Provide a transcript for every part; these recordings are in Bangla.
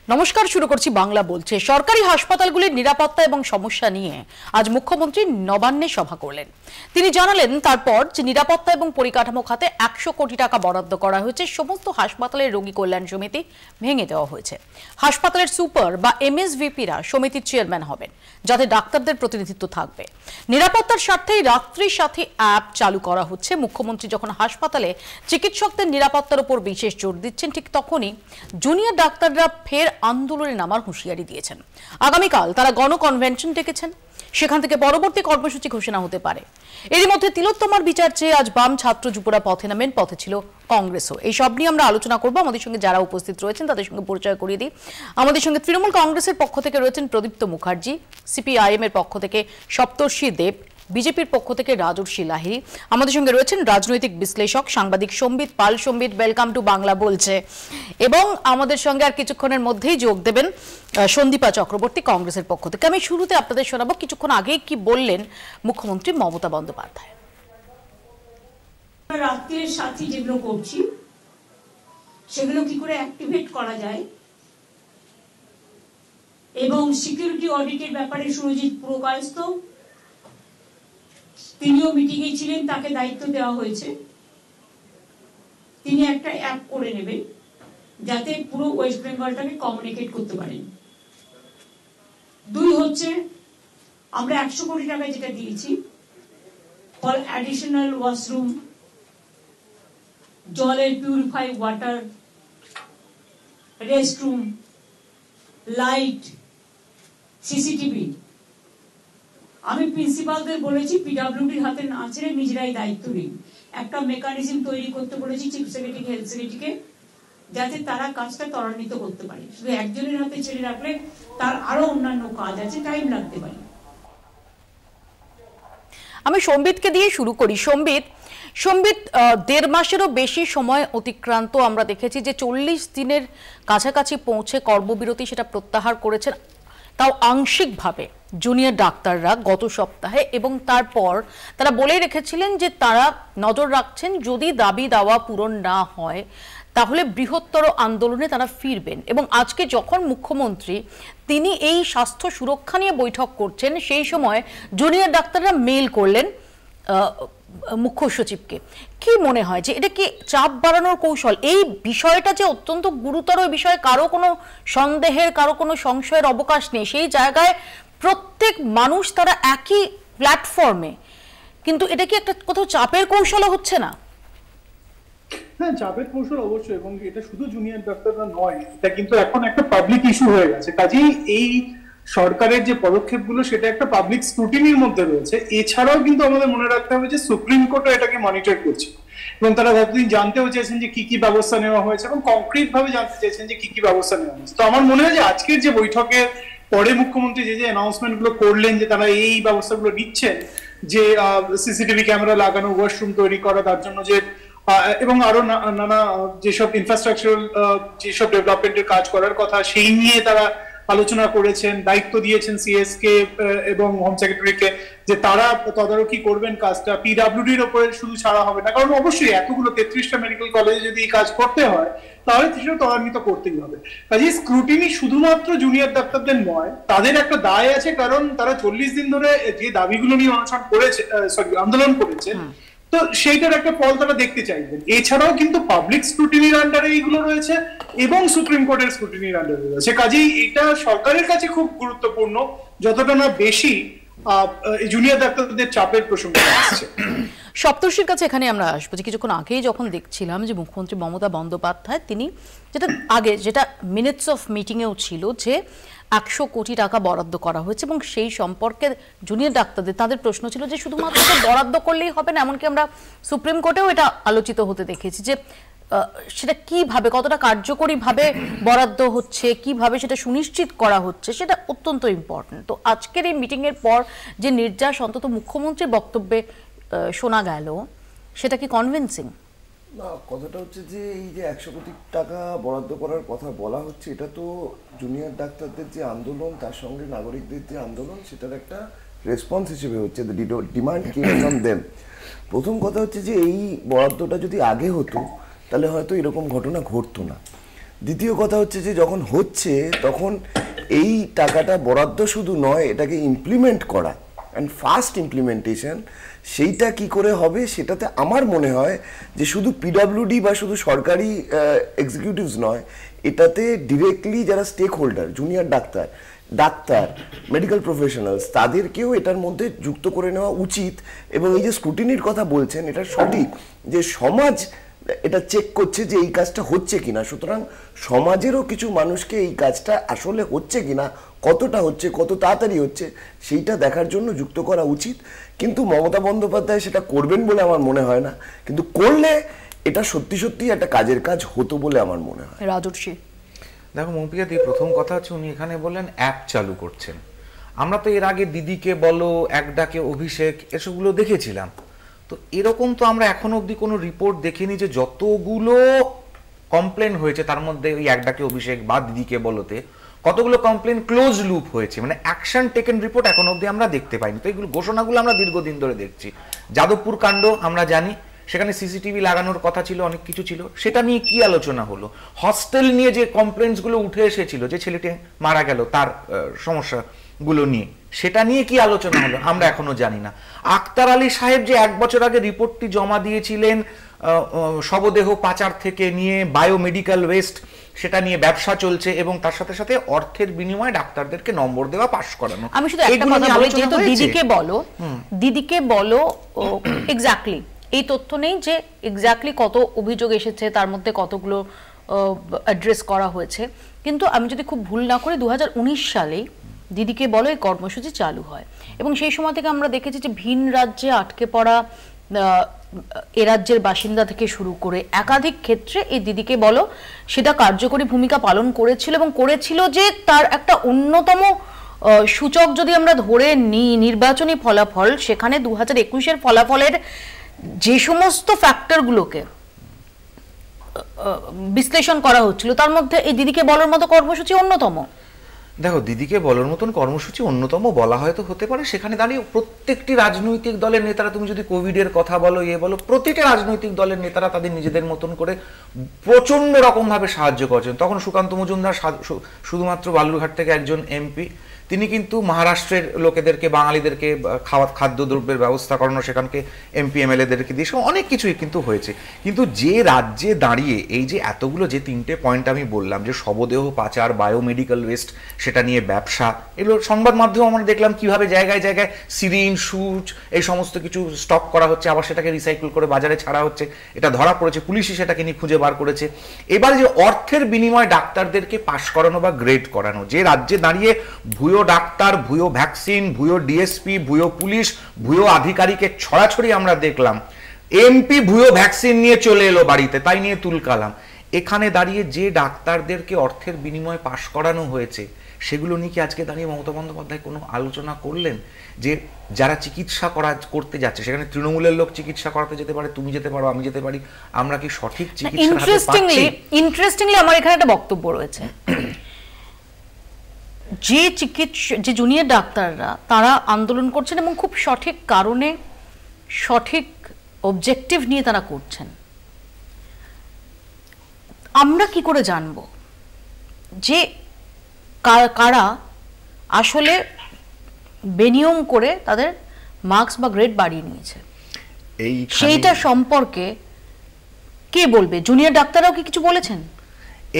নমস্কার, শুরু করছি বাংলা বলছে। সরকারি হাসপাতালগুলির নিরাপত্তা এবং সমস্যা নিয়ে আজ মুখ্যমন্ত্রী নবান্নে সভা করলেন। তিনি জানালেন তারপর যে নিরাপত্তা এবং পরিকাঠামো খাতে 100 কোটি টাকা বরাদ্দ করা হয়েছে। সমস্ত হাসপাতালের রোগী কল্যাণ সমিতি ভেঙে দেওয়া হয়েছে। হাসপাতালের সুপার বা এমএসভিপিরা সমিতির চেয়ারম্যান হবেন, যাতে ডাক্তারদের প্রতিনিধিত্ব থাকবে। নিরাপত্তার স্বার্থেই রাত্রি সাথী অ্যাপ চালু করা হচ্ছে। মুখ্যমন্ত্রী যখন হাসপাতালে চিকিৎসকদের নিরাপত্তার উপর বিশেষ জোর দিচ্ছেন, ঠিক তখনই জুনিয়র ডাক্তাররা ফের আন্দোলনে নামার হুঁশিয়ারি দিয়েছেন। আগামীকাল তারা গণকনভেনশন ডেকেছেন, সেখান থেকে পরবর্তী কর্মসূচি ঘোষণা হতে পারে। এরই মধ্যে তিলোত্তমার বিচার চেয়ে আজ বাম ছাত্র যুবরা পথে নামেন, পথে ছিল কংগ্রেসও। এই সব নিয়ে আমরা আলোচনা করব। আমাদের সঙ্গে যারা উপস্থিত রয়েছেন তাদের সঙ্গে পরিচয় করিয়ে দিই। আমাদের সঙ্গে তৃণমূল কংগ্রেসের পক্ষ থেকে রয়েছেন প্রদীপ্ত মুখার্জি, সিপিআইএম এর পক্ষ থেকে সপ্তর্ষি দেব, বিজেপির পক্ষ থেকে রাজর্ষি লাহিড়ী। আমাদের সঙ্গে রয়েছেন রাজনৈতিক বিশ্লেষক সাংবাদিক সম্বিত পাল। সম্বিত, ওয়েলকাম টু বাংলা বলছে। এবং আমাদের সঙ্গে আর কিছুক্ষণের মধ্যেই যোগ দেবেন সন্দীপা চক্রবর্তী কংগ্রেসের পক্ষ থেকে। আমি শুরুতে আপনাদের শোনাবো কিছুক্ষণ আগে কি বললেন মুখ্যমন্ত্রী মমতা বন্দ্যোপাধ্যায়। রাত্রের সাথী যেগুলো করছি সেগুলো কি করে অ্যাক্টিভেট করা যায় এবং সিকিউরিটি অডিটের ব্যাপারে সুরজিৎ পুরকায়স্থ তিনিও মিটিংয়ে ছিলেন, তাকে দায়িত্ব দেওয়া হয়েছে। তিনি একটা অ্যাপ করে নেবেন যাতে পুরো ওয়েস্ট বেঙ্গলটাকে কমিউনিকেট করতে পারেন। দুই হচ্ছে, আমরা 100 কোটি টাকা যেটা দিয়েছি ফর অ্যাডিশনাল ওয়াশরুম, জলের purify water, restroom, light, CCTV. আমি প্রিন্সিপালদের বলেছি পিডব্লিউডির হাতে না ছেড়ে নিজেরাই দায়িত্ব নিন। একটা মেকানিজম তৈরি করতে বলেছি চিফ সেক্রেটারি, হেলথ সেক্রেটারিকে, যাতে তারা কাজটা ত্বরান্বিত করতে পারে। শুধু একজনের হাতে ছেড়ে রাখলে তার আরো অন্যান্য কাজ আছে, টাইম লাগতে পারে। আমি সম্বিতকে দিয়ে শুরু করি। সম্বিত, 1.5 মাসেরও বেশি সময় অতিক্রান্ত। আমরা দেখেছি যে 40 দিনের কাছাকাছি পৌঁছে কর্মবিরতি সেটা প্রত্যাহার করেছেন, তাও আংশিকভাবে জুনিয়র ডাক্তাররা গত সপ্তাহে। এবং তারপর তারা বলে রেখেছিলেন যে তারা নজর রাখছেন, যদি দাবি দাওয়া পূরণ না হয় তাহলে বৃহত্তর আন্দোলনে তারা ফিরবেন। এবং আজকে যখন মুখ্যমন্ত্রী তিনি এই স্বাস্থ্য সুরক্ষা নিয়ে বৈঠক করছেন, সেই সময় জুনিয়র ডাক্তাররা মেইল করলেন মুখ্য সচিবকে। কি মনে হয় যে এটা কি চাপ বাড়ানোর কৌশল? এই বিষয়টা যে অত্যন্ত গুরুতর বিষয়, কারো কোনো সন্দেহের, কারো কোনো সংশয়ের অবকাশ নেই। সেই জায়গায় প্রত্যেক মানুষ তারা একই প্ল্যাটফর্মে, কিন্তু এটা কি একটা কোথাও চাপের কৌশলও হচ্ছে না? হ্যাঁ, চাপের কৌশল অবশ্যই, এবং এটা শুধু জুনিয়র ডাক্তাররা নয়, এটা কিন্তু এখন একটা পাবলিক ইস্যু হয়ে গেছে। কাজেই এই সরকারের যে পদক্ষেপগুলো সেটা একটা পাবলিক স্ক্রুটিনির মধ্যে রয়েছে। এছাড়াও কিন্তু আমাদের মনে রাখতে হবে যে সুপ্রিম কোর্টও এটাকে মনিটর করছে, এবং তারা যতদিন জানতেও চেয়েছেন যে কি কি ব্যবস্থা নেওয়া হয়েছে এবং কংক্রিট ভাবে জানতে চেয়েছেন যে কি কি ব্যবস্থা নেওয়া হয়েছে। তো আমার মনে হয় যে আজকের যে বৈঠকের পরে মুখ্যমন্ত্রী যে অ্যানাউন্সমেন্ট গুলো করলেন যে তারা এই ব্যবস্থাগুলো নিচ্ছেন, যে সিসিটিভি ক্যামেরা লাগানো, ওয়াশরুম তৈরি করা তার জন্য, যে এবং আরো নানা যেসব ইনফ্রাস্ট্রাকচারাল যেসব ডেভেলপমেন্টের কাজ করার কথা সেই নিয়ে তারা আলোচনা করেছেন। দায়িত্ব দিয়েছেন সিএস কে এবং হোম সেক্রেটারিকে যে তারা তদারকি করবেন কাজটা। পিডব্লিউডির উপরে শুধু ছাড়া হবে না, কারণ অবশ্যই এতগুলো 33টা মেডিকেল কলেজে যদি এই কাজ করতে হয় তাহলে সেটা ত্বরান্বিত করতেই হবে। কাজে স্ক্রুটিনি শুধুমাত্র জুনিয়র ডাক্তারদের নয়, তাদের একটা দায় আছে, কারণ তারা 40 দিন ধরে যে দাবিগুলো নিয়ে অনশন করেছে, আন্দোলন করেছে, তো সেইটার একটা ফল তারা দেখতে চাইবেন। এছাড়াও কিন্তু পাবলিক স্ক্রুটিনির আন্ডারে এইগুলো রয়েছে এবং সুপ্রিম কোর্টের স্ক্রুটিনির আন্ডারে রয়েছে। কাজেই এটা সরকারের কাছে খুব গুরুত্বপূর্ণ, যতটা না বেশি জুনিয়র ডাক্তারদের চাপের প্রসঙ্গ আসছে। সপ্তর্ষির কাছে এখানে আমরা আসবো যে কিছুক্ষণ আগেই যখন দেখছিলাম যে মুখ্যমন্ত্রী মমতা বন্দ্যোপাধ্যায় তিনি যেটা মিনিটস অফ মিটিংয়েও ছিল যে 100 কোটি টাকা বরাদ্দ করা হয়েছে, এবং সেই সম্পর্কে জুনিয়র ডাক্তারদের তাদের প্রশ্ন ছিল যে শুধুমাত্র বরাদ্দ করলেই হবে না। এমনকি আমরা সুপ্রিম কোর্টেও এটা আলোচিত হতে দেখেছি যে সেটা কিভাবে, কতটা কার্যকরীভাবে বরাদ্দ হচ্ছে, কিভাবে সেটা সুনিশ্চিত করা হচ্ছে, সেটা অত্যন্ত ইম্পর্টেন্ট। তো আজকের এই মিটিংয়ের পর যে নির্যাস অন্তত মুখ্যমন্ত্রীর বক্তব্যে শোনা গেল, সেটা কি কনভিন্সিং? না, কথাটা হচ্ছে যে এই যে 100 কোটি টাকা বরাদ্দ করার কথা বলা হচ্ছে, এটা তো জুনিয়র ডাক্তারদের যে আন্দোলন তার সঙ্গে নাগরিকদের যে আন্দোলন সেটার একটা রেসপন্স হিসেবে হচ্ছে, ডিমান্ড কেম ফ্রম দেম। প্রথম কথা হচ্ছে যে এই বরাদ্দটা যদি আগে হতো তাহলে হয়তো এরকম ঘটনা ঘটতো না। দ্বিতীয় কথা হচ্ছে যে যখন হচ্ছে তখন এই টাকাটা বরাদ্দ শুধু নয়, এটাকে ইমপ্লিমেন্ট করা অ্যান্ড ফাস্ট ইমপ্লিমেন্টেশন, সেইটা কি করে হবে সেটাতে আমার মনে হয় যে শুধু পিডাব্লিউডি বা শুধু সরকারি এক্সিকিউটিভস নয়, এটাতে ডিরেক্টলি যারা stakeholder, junior doctor, medical professionals, তাদেরকেও এটার মধ্যে যুক্ত করে নেওয়া উচিত। এবং এই যে স্ক্রুটিনির কথা বলছেন, এটা সঠিক যে সমাজ এটা চেক করছে যে এই কাজটা হচ্ছে কিনা, সুতরাং সমাজেরও কিছু মানুষকে এই কাজটা আসলে হচ্ছে কিনা, কতটা হচ্ছে, কত তাড়াতাড়ি হচ্ছে, সেইটা দেখার জন্য যুক্ত করা উচিত। কিন্তু মমতা বন্দ্যোপাধ্যায় সেটা করবেন বলে আমার মনে হয় না, কিন্তু করলে এটা সত্যি সত্যি একটা কাজের কাজ হতো বলে আমার মনে হয়। রাজর্ষি, দেখো মৌপিকা দি, প্রথম কথা হচ্ছে উনি এখানে বললেন অ্যাপ চালু করছেন। আমরা তো এর আগে দিদিকে বলো, এক ডাকে অভিষেক, এসবগুলো দেখেছিলাম। তো এরকম তো আমরা এখনো অবধি কোনো রিপোর্ট দেখিনি যে যতগুলো কমপ্লেন হয়েছে তার মধ্যে ওই এক ডাকে অভিষেক বা দিদিকে বলোতে কতগুলো কমপ্লেন ক্লোজ লুপ হয়েছে, মানে অ্যাকশন টেকেন রিপোর্ট এখন অবধি আমরা দেখতে পাইনি। তো এগুলো ঘোষণাগুলো আমরা দীর্ঘদিন ধরে দেখছি। যাদবপুর কাণ্ড আমরা জানি, সেখানে সিসিটিভি লাগানোর কথা ছিল, অনেক কিছু ছিল, সেটা নিয়ে কি আলোচনা হলো? হস্টেল নিয়ে যে কমপ্লেন্টসগুলো উঠে এসেছিল, যে ছেলেটি মারা গেল তার সমস্যাগুলো নিয়ে, সেটা নিয়ে কি আলোচনা হলো আমরা এখনো জানি না। আক্তার আলী সাহেব যে 1 বছর আগে রিপোর্টটি জমা দিয়েছিলেন শবদেহ পাচার থেকে নিয়ে বায়োমেডিক্যাল ওয়েস্ট, সেটা নিয়ে ব্যবসা চলছে এবং তার সাথে সাথে অর্থের বিনিময়ে ডাক্তারদেরকে নম্বর দেওয়া, পাশ করানো। আমি শুধু একটা কথা বলি, যেহেতু দিদিকে বলো এক্স্যাক্টলি এই তথ্য নেই যে এক্স্যাক্টলি কত অভিযোগ এসেছে, তার মধ্যে কতগুলো অ্যাড্রেস করা হয়েছে। কিন্তু আমি যদি খুব ভুল না করি 2019 সালেই দিদিকে বলো এই কর্মসূচি চালু হয় এবং সেই সময় থেকে আমরা দেখেছি যে ভিন রাজ্যে আটকে পড়া এ রাজ্যের বাসিন্দা থেকে শুরু করে একাধিক ক্ষেত্রে এই দিদিকে বলো সেটা কার্যকরী ভূমিকা পালন করেছিল এবং করেছিল যে তার একটা অন্যতম সূচক যদি আমরা ধরে নিই নির্বাচনী ফলাফল, সেখানে 2021-এর ফলাফলের যে সমস্ত ফ্যাক্টরগুলোকে বিশ্লেষণ করা হচ্ছিল তার মধ্যে এই দিদিকে বলার মতো কর্মসূচি অন্যতম। দেখো, দিদিকে বলার মতন কর্মসূচি অন্যতম বলা হয়তো হতে পারে, সেখানে দাঁড়িয়ে প্রত্যেকটি রাজনৈতিক দলের নেতারা, তুমি যদি কোভিডের কথা বলো, বলো, প্রতিটা রাজনৈতিক দলের নেতারা তাদের নিজেদের মতন করে প্রচন্ড রকমভাবে সাহায্য করছেন। তখন সুকান্ত মজুমদার শুধুমাত্র বালুরঘাট থেকে একজন এমপি, তিনি কিন্তু মহারাষ্ট্রের লোকেদেরকে, বাঙালিদেরকে খাদ্যদ্রব্যের ব্যবস্থা করানো, সেখানকে এমপি এমএলএদেরকে দিয়ে অনেক কিছুই কিন্তু হয়েছে। কিন্তু যে রাজ্যে দাঁড়িয়ে এই যে এতগুলো যে 3টে পয়েন্ট আমি বললাম, যে শবদেহ পাচার, বায়োমেডিক্যাল ওয়েস্ট, সেটা নিয়ে ব্যবসা, এগুলো সংবাদ মাধ্যমে আমরা দেখলাম কিভাবে জায়গায় জায়গায় সিরিন, সুচ, এই সমস্ত কিছু স্টক করা হচ্ছে, আবার সেটাকে রিসাইকেল করে বাজারে ছাড়া হচ্ছে, এটা ধরা পড়েছে, পুলিশই সেটাকে নিয়ে খুঁজে বার করেছে। এবার যে অর্থের বিনিময়ে ডাক্তারদেরকে পাশ করানো বা গ্রেড করানো, যে রাজ্যে দাঁড়িয়ে ভুয়ো ডাক্তার, ভুয়ো ভ্যাকসিন, ভুয়ো ডিএসপি, ভুয়ো পুলিশ, ভুয়ো আধিকারিকের ছড়াছড়ি আমরা দেখলাম, এমপি ভুয়ো ভ্যাকসিন নিয়ে চলে এলো বাড়িতে, তাই নিয়ে তুলকালাম। এখানে দাঁড়িয়ে যে ডাক্তারদেরকে অর্থের বিনিময়ে পাশ করানো হয়েছে, সেগুলো নিয়ে কি আজকে দাঁড়িয়ে মমতা বন্দ্যোপাধ্যায় কোনো আলোচনা করলেন? যে যারা চিকিৎসা করতে যাচ্ছে, সেখানে তৃণমূলের লোক চিকিৎসা করাতে যেতে পারে, তুমি যেতে পারো, আমি যেতে পারি, আমরা কি সঠিক চিকিৎসা পাচ্ছি? ইন্টারেস্টিংলি আমার এখানে একটা বক্তব্য রয়েছে, যে জুনিয়র ডাক্তাররা তারা আন্দোলন করছেন এবং খুব সঠিক কারণে, সঠিক অবজেক্টিভ নিয়ে তারা করছেন। আমরা কি করে জানবো যে কারা আসলে বেনিয়ম করে তাদের মার্কস বা গ্রেড বাড়িয়ে নিয়েছে? সেইটা সম্পর্কে কে বলবে? জুনিয়র ডাক্তাররাও কি কিছু বলেছেন?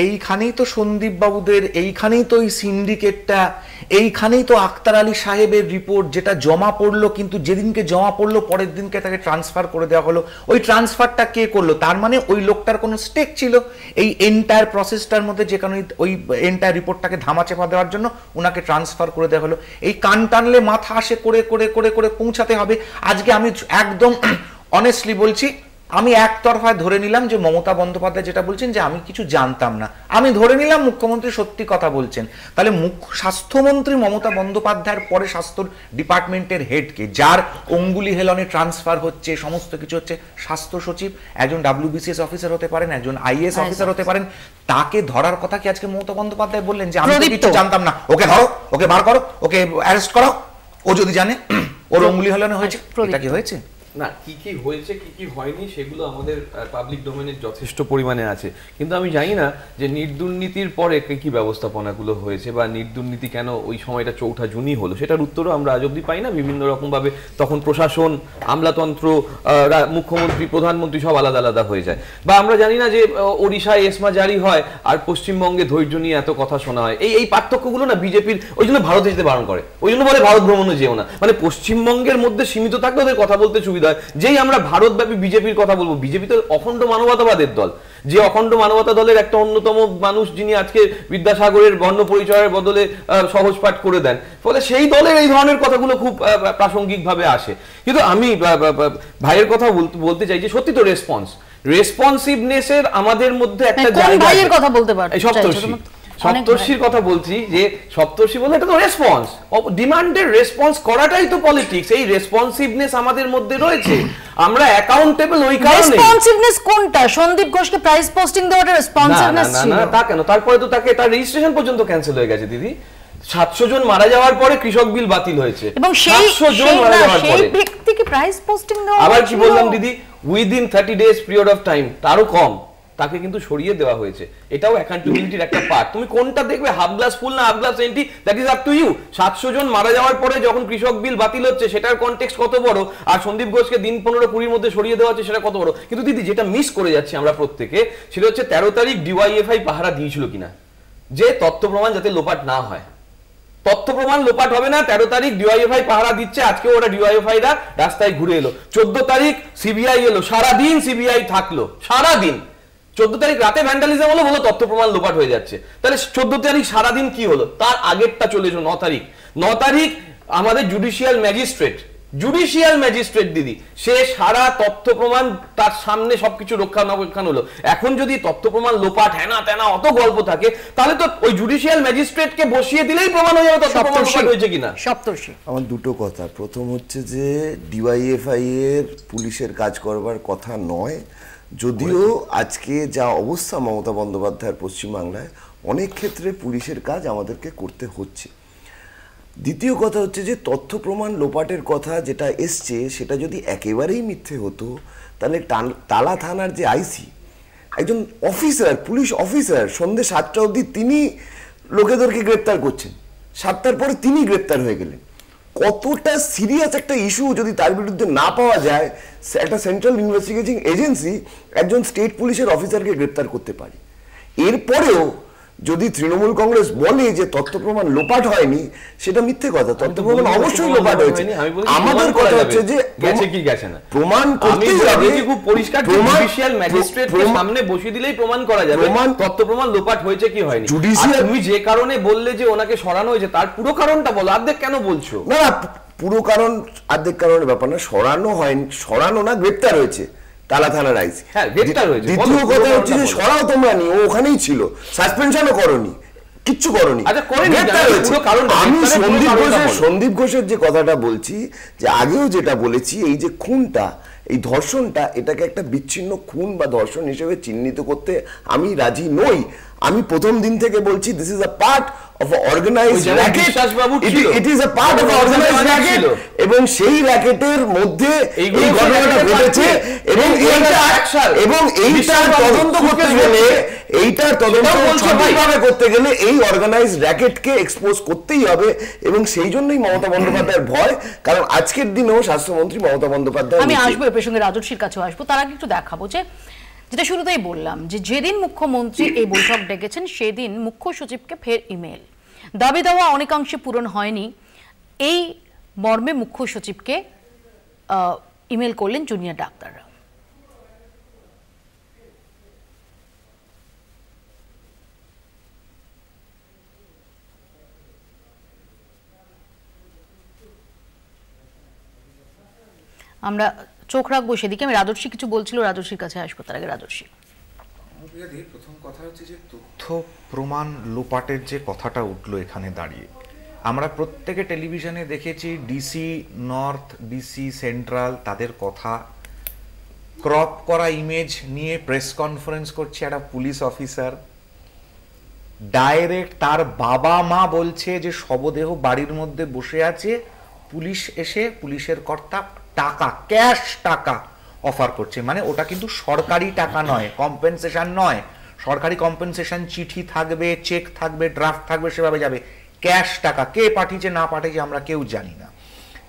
এইখানেই তো সন্দীপ বাবুদের, এইখানেই তো ওই সিন্ডিকেটটা, এইখানেই তো আক্তার আলী সাহেবের রিপোর্ট, যেটা জমা পড়লো, কিন্তু যেদিনকে জমা পড়লো পরের দিনকে তাকে ট্রান্সফার করে দেওয়া হলো। ওই ট্রান্সফারটা কে করলো? তার মানে ওই লোকটার কোনো স্টেক ছিল এই এন্টায়ার প্রসেসটার মধ্যে, যে কারণে ওই এন্টায়ার রিপোর্টটাকে ধামাচাপা দেওয়ার জন্য ওনাকে ট্রান্সফার করে দেওয়া হলো। এই কান টানলে মাথা আসে করে করে করে করে পৌঁছাতে হবে। আজকে আমি একদম অনেস্টলি বলছি, আমি একতরফায় ধরে নিলাম যে মমতা বন্দ্যোপাধ্যায় যেটা বলছেন যে আমি কিছু জানতাম না, আমি ধরে নিলাম মুখ্যমন্ত্রী সত্যি কথা বলছেন। তাহলে স্বাস্থ্যমন্ত্রী মমতা বন্দ্যোপাধ্যায়ের পরে স্বাস্থ্য ডিপার্টমেন্টের হেডকে, যার অঙ্গুলি হেলনে ট্রান্সফার হচ্ছে, সমস্ত কিছু হচ্ছে, স্বাস্থ্য সচিব একজন WBCS অফিসার হতে পারেন, একজন IAS অফিসার হতে পারেন, তাকে ধরার কথা কি আজকে মমতা বন্দ্যোপাধ্যায় বললেন যে আমি কিছু জানতাম না, ওকে ধরো, ওকে বার করো, ওকে অ্যারেস্ট করো, ও যদি জানে ওর অঙ্গুলি হেলনে হয়েছে? এটা কি হয়েছে? না কি কি হয়েছে কি কি হয়নি সেগুলো আমাদের পাবলিক ডোমেনের যথেষ্ট পরিমাণে আছে, কিন্তু আমি জানি না যে নির্দুর্নীতির পরে কি ব্যবস্থাপনাগুলো হয়েছে বা নির্দুর্নীতি কেন ওই সময়টা 4 জুনই হলো, সেটার উত্তরও আমরা আজ অব্দি পাই না। বিভিন্ন রকমভাবে তখন প্রশাসন, আমলাতন্ত্র, মুখ্যমন্ত্রী, প্রধানমন্ত্রী সব আলাদা আলাদা হয়ে যায়। বা আমরা জানি না যে ওড়িশায় এসমা জারি হয় আর পশ্চিমবঙ্গে ধৈর্য নিয়ে এত কথা শোনা হয়। এই পার্থক্যগুলো না বিজেপির, ওই জন্য ভারতে যেতে বারণ করে, ওই জন্য বলে ভারত ভ্রমণে যেও না। মানে পশ্চিমবঙ্গের মধ্যে সীমিত থাকলে ওদের কথা বলতে সুবিধা হয়। যেই আমরা ভারতব্যাপী বিজেপির কথা বলবো, বিজেপি তো অখণ্ড মানবতাবাদের দল, যে অখণ্ড মানবতা দলের একটা অন্যতম মানুষ যিনি আজকে বিদ্যাসাগরের বর্ণ পরিচয়ের বদলে সহজ পাঠ করে দেন, ফলে সেই দলের এই ধরনের কথাগুলো খুব প্রাসঙ্গিক ভাবে আসে। কিন্তু আমি ভাইয়ের কথা বলতে চাই যে সত্যি তো রেসপন্সিভনেসের আমাদের মধ্যে একটা জায়গা, ভাইয়ের কথা বলতে পারছি, সপ্তর্ষির কথা বলছি, যে সপ্তর্ষি বলে এটা তো রেসপন্স, ডিমান্ডের রেসপন্স করাটাই তো পলিটিক্স। এই রেসপন্সিভনেস আমাদের মধ্যে রয়েছে, আমরা অ্যাকাউন্টেবল ওই কারণে। রেসপন্সিভনেস কোনটা? সন্দীপ ঘোষকে প্রাইস পোস্টিং দেওয়াটা রেসপন্সিভনেস ছিল? না, তা কেন? তারপরে তো তাকে তার রেজিস্ট্রেশন পর্যন্ত ক্যান্সেল হয়ে গেছে দিদি। 700 জন মারা যাওয়ার পরে কৃষক বিল বাতিল হয়েছে, এবং সেই ব্যক্তিকে প্রাইস পোস্টিং দেওয়া। আবার কি বললাম দিদি, within 30 days period of time, তারও কম, তাকে কিন্তু সরিয়ে দেওয়া হয়েছে। এটাও অ্যাকাউন্টেবিলিটির একটা পার্ট। তুমি কোনটা দেখবে, হাফ গ্লাস ফুল না half glass empty, that is up to you. 700 জন মারা যাওয়ার পরে যখন কৃষক বিল বাতিল হচ্ছে সেটার কনটেক্সট কত বড়, আর সন্দীপ ঘোষকে দিন 15-20 মধ্যে সরিয়ে দেওয়া হচ্ছে সেটা কত বড়। কিন্তু দিদি যেটা মিস করে যাচ্ছি আমরা প্রত্যেকে, সেটা হচ্ছে 13 তারিখ ডিওয়াইএফআই পাহারা দিয়েছিল কিনা, যে তথ্য প্রমাণ যাতে লোপাট না হয়। তথ্য প্রমাণ লোপাট হবে না, 13 তারিখ ডিওয়াইএফআই পাহারা দিচ্ছে, আজকে ওরা ডিওয়াইএফআইরা রাস্তায় ঘুরে এলো। 14 তারিখ সিবিআই এলো, সারাদিন সিবিআই থাকলো, সারাদিন। 14 তারিখ রাতে ভ্যান্ডালিজম হলো, বলো তথ্য প্রমাণ লোপাট হয়ে যাচ্ছে। তাহলে 14 তারিখ সারাদিন কি হলো? তার আগেরটা চলে এসো 9 তারিখ। 9 তারিখ আমাদের জুডিশিয়াল ম্যাজিস্ট্রেট দিদি, সে সারা তথ্য প্রমাণ তার সামনে সবকিছু রক্ষণাবেক্ষণ হলো। এখন যদি তথ্য প্রমাণ লোপাট হ্যানা তেনা অত গল্প থাকে, তাহলে তো ওই জুডিশিয়াল ম্যাজিস্ট্রেটকে বসিয়ে দিলেই প্রমাণ হয়ে যাবে তথ্য প্রমাণ লোপাট হয়েছে কিনা। সপ্তর্ষি, আমার দুটো কথা। প্রথম হচ্ছে যে ডিওয়াইএফআই এর পুলিশের কাজ করবার কথা নয়, যদিও আজকে যা অবস্থা মমতা বন্দ্যোপাধ্যায়ের পশ্চিমবাংলায়, অনেক ক্ষেত্রে পুলিশের কাজ আমাদেরকে করতে হচ্ছে। দ্বিতীয় কথা হচ্ছে যে তথ্য প্রমাণ লোপাটের কথা যেটা এসছে, সেটা যদি একেবারেই মিথ্যে হতো, তাহলে তালা থানার যে আইসি, একজন অফিসার, পুলিশ অফিসার, সন্ধ্যে 7টা অবধি তিনি লোকেদেরকে গ্রেপ্তার করছেন, 7টার পরে তিনি গ্রেপ্তার হয়ে গেলেন। কতটা সিরিয়াস একটা ইস্যু যদি তার বিরুদ্ধে না পাওয়া যায়, একটা সেন্ট্রাল ইনভেস্টিগেটিং এজেন্সি একজন স্টেট পুলিশের অফিসারকে গ্রেপ্তার করতে পারে। এরপরেও যদি তৃণমূল কংগ্রেস বলে যে তথ্য প্রমাণ লোপাট হয়নি, সেটা মিথ্যে কথা। তথ্য প্রমাণ অবশ্যই লোপাট হয়েছে। আমাদের কথা হচ্ছে যে গেছে কি গেছে না প্রমাণ করতে যাবে, খুব পরিষ্কার, জুডিশিয়াল ম্যাজিস্ট্রেটকে সামনে বসিয়ে দিলেই প্রমাণ করা যাবে তথ্য প্রমাণ লোপাট হয়েছে কি হয়নি। তুমি যে কারণে বললে যে ওনাকে সরানো হয়েছে, তার পুরো কারণটা বলো, অর্ধেক কেন বলছো? না, পুরো কারণ অর্ধেক কারণের ব্যাপার না, সরানো হয়নি, সরানো না, গ্রেপ্তার হয়েছে তালা থানার আইসি। দ্বিতীয় কথা হচ্ছে যে সরাও তোমরা নি, ও ওখানেই ছিল, সাসপেনশনও করনি, কিচ্ছু করনি। আমি সন্দীপ ঘোষের যে কথাটা বলছি, যে আগেও যেটা বলেছি, এই যে খুনটা, এই ধর্ষণটা, এটাকে একটা বিচ্ছিন্ন খুন বা ধর্ষণ হিসেবে চিহ্নিত করতে আমি রাজি নই। আমি প্রথম দিন থেকে বলছি, this is a part of organised racket, it is a part of organised racket, এবং সেই র‍্যাকেটের মধ্যে এই ঘটনাটা ঘটেছে। এবং এইটার তদন্ত করতে গেলে, এইটার তদন্ত সঠিকভাবে করতে গেলে এই অর্গানাইজড র‍্যাকেটকে এক্সপোজ করতেই হবে। এবং সেই জন্যই মমতা বন্দ্যোপাধ্যায়ের ভয়, কারণ আজকের দিনেও স্বাস্থ্যমন্ত্রী মমতা বন্দ্যোপাধ্যায়, আমি আসবো এর প্রসঙ্গে, রাজর্ষির কাছেও আসবো, তার আগে একটু দেখাবো যে যেটা শুরুতেই বললাম, যে যেদিন মুখ্যমন্ত্রী এই বৈঠক ডেকেছেন, সেদিন মুখ্য সচিবকে ফের ইমেল, দাবি দেওয়া অনেকাংশে পূরণ হয়নি, এই মর্মে মুখ্য সচিবকে ইমেল করলেন জুনিয়র ডাক্তাররা। আমরা চোখ রাখবো সেদিকে। আমি রাজর্ষি কিছু বলছিল, রাজর্ষির কাছে আসবো, তার আগে রাজর্ষি। প্রথম কথা হচ্ছে যে তথ্য প্রমাণ লোপাটের যে কথাটা উঠলো এখানে দাঁড়িয়ে, আমরা প্রত্যেকে টেলিভিশনে দেখেছি ডিসি নর্থ, ডিসি সেন্ট্রাল, তাদের কথা ক্রপ করা ইমেজ নিয়ে প্রেস কনফারেন্স করছে একটা পুলিশ অফিসার, ডাইরেক্ট তার বাবা মা বলছে যে শবদেহ বাড়ির মধ্যে বসে আছে, পুলিশ এসে, পুলিশের কর্তা টাকা, ক্যাশ টাকা অফার করছে। মানে ওটা কিন্তু সরকারি টাকা নয়, কম্পেনসেশন নয়। সরকারি কম্পেনসেশন চিঠি থাকবে, চেক থাকবে, ড্রাফট থাকবে, সেভাবে যাবে। ক্যাশ টাকা কে পাঠিয়েছে না পাঠিয়েছে আমরা কেউ জানি না।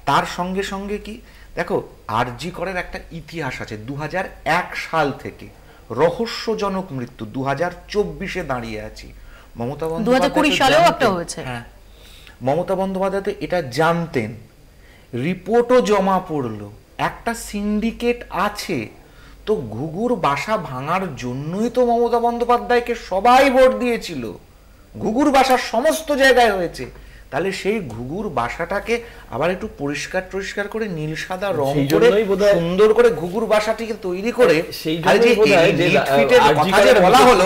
তার সঙ্গে সঙ্গে কি দেখো, আরজি করের একটা ইতিহাস আছে। 2001 সাল থেকে রহস্যজনক মৃত্যু, 2024-এ দাঁড়িয়ে আছি। মমতা বন্দ্যোপাধ্যায় 2020 সালেও একটা হয়েছে। হ্যাঁ, মমতা বন্দ্যোপাধ্যায় তো এটা জানতেন, রিপোর্টও জমা পড়লো, একটা সিন্ডিকেট আছে। তো ঘুঘুর বাসা ভাঙার জন্যই তো মমতা বন্দ্যোপাধ্যায়কে সবাই ভোট দিয়েছিল। ঘুঘুর বাসা সমস্ত জায়গায় হয়েছে। তাহলে সেই ঘুঘুর বাসাটাকে আবার একটু পরিষ্কার করে নীল সাদা রং করে সুন্দর করে ঘুঘুর বাসাটিকে তৈরি করে বলা হলো।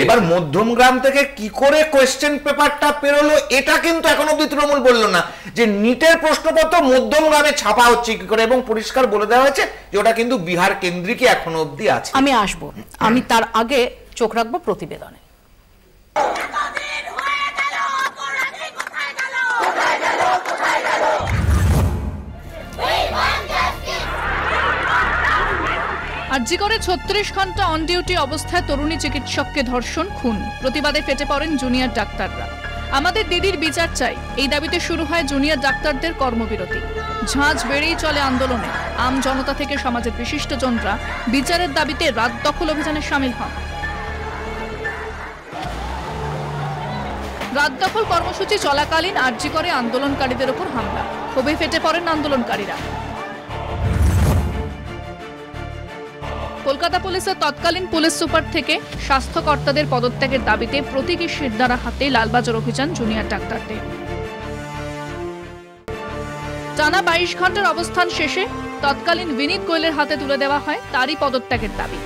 এবার মধ্যমগ্রাম থেকে কি করে কোয়েশ্চেন পেপারটা পেরোলো এটা কিন্তু এখন অব্দি তৃণমূল বললো না, যে নিটের প্রশ্নপত্র মধ্যমগ্রামে ছাপা হচ্ছে কি করে, এবং পরিষ্কার বলে দেওয়া হয়েছে যে ওটা কিন্তু বিহার কেন্দ্রিকই এখনো অব্দি আছে। আমি আসবো, আমি তার আগে চোখ রাখবো প্রতিবেদনে। আরজি করে 36 ঘন্টা অন ডিউটি অবস্থায় তরুণী চিকিৎসককে ধর্ষণ, খুন। প্রতিবাদে ফেটে পড়েন জুনিয়র ডাক্তাররা। আমাদের দিদির বিচার চাই, এই দাবিতে শুরু হয় জুনিয়র ডাক্তারদের কর্মবিরতি। ঝাঁজ বেড়েই চলে আন্দোলনে। আম জনতা থেকে সমাজের বিশিষ্টজনরা বিচারের দাবিতে রাত দখল অভিযানে সামিল হন। রাত দখল কর্মসূচি চলাকালীন আরজি করে আন্দোলনকারীদের উপর হামলা, ক্ষোভে ফেটে পড়েন আন্দোলনকারীরা। কলকাতা পুলিশের তৎকালীন পুলিশ সুপার থেকে স্বাস্থ্যকর্তাদের পদত্যাগের দাবিতে প্রতীকী শিরদাঁড়া হাতে লালবাজার অভিযান জুনিয়র ডাক্তারদের। টানা 22 ঘন্টার অবস্থান শেষে তৎকালীন বিনীত গোয়েলের হাতে তুলে দেওয়া হয় তারই পদত্যাগের দাবি।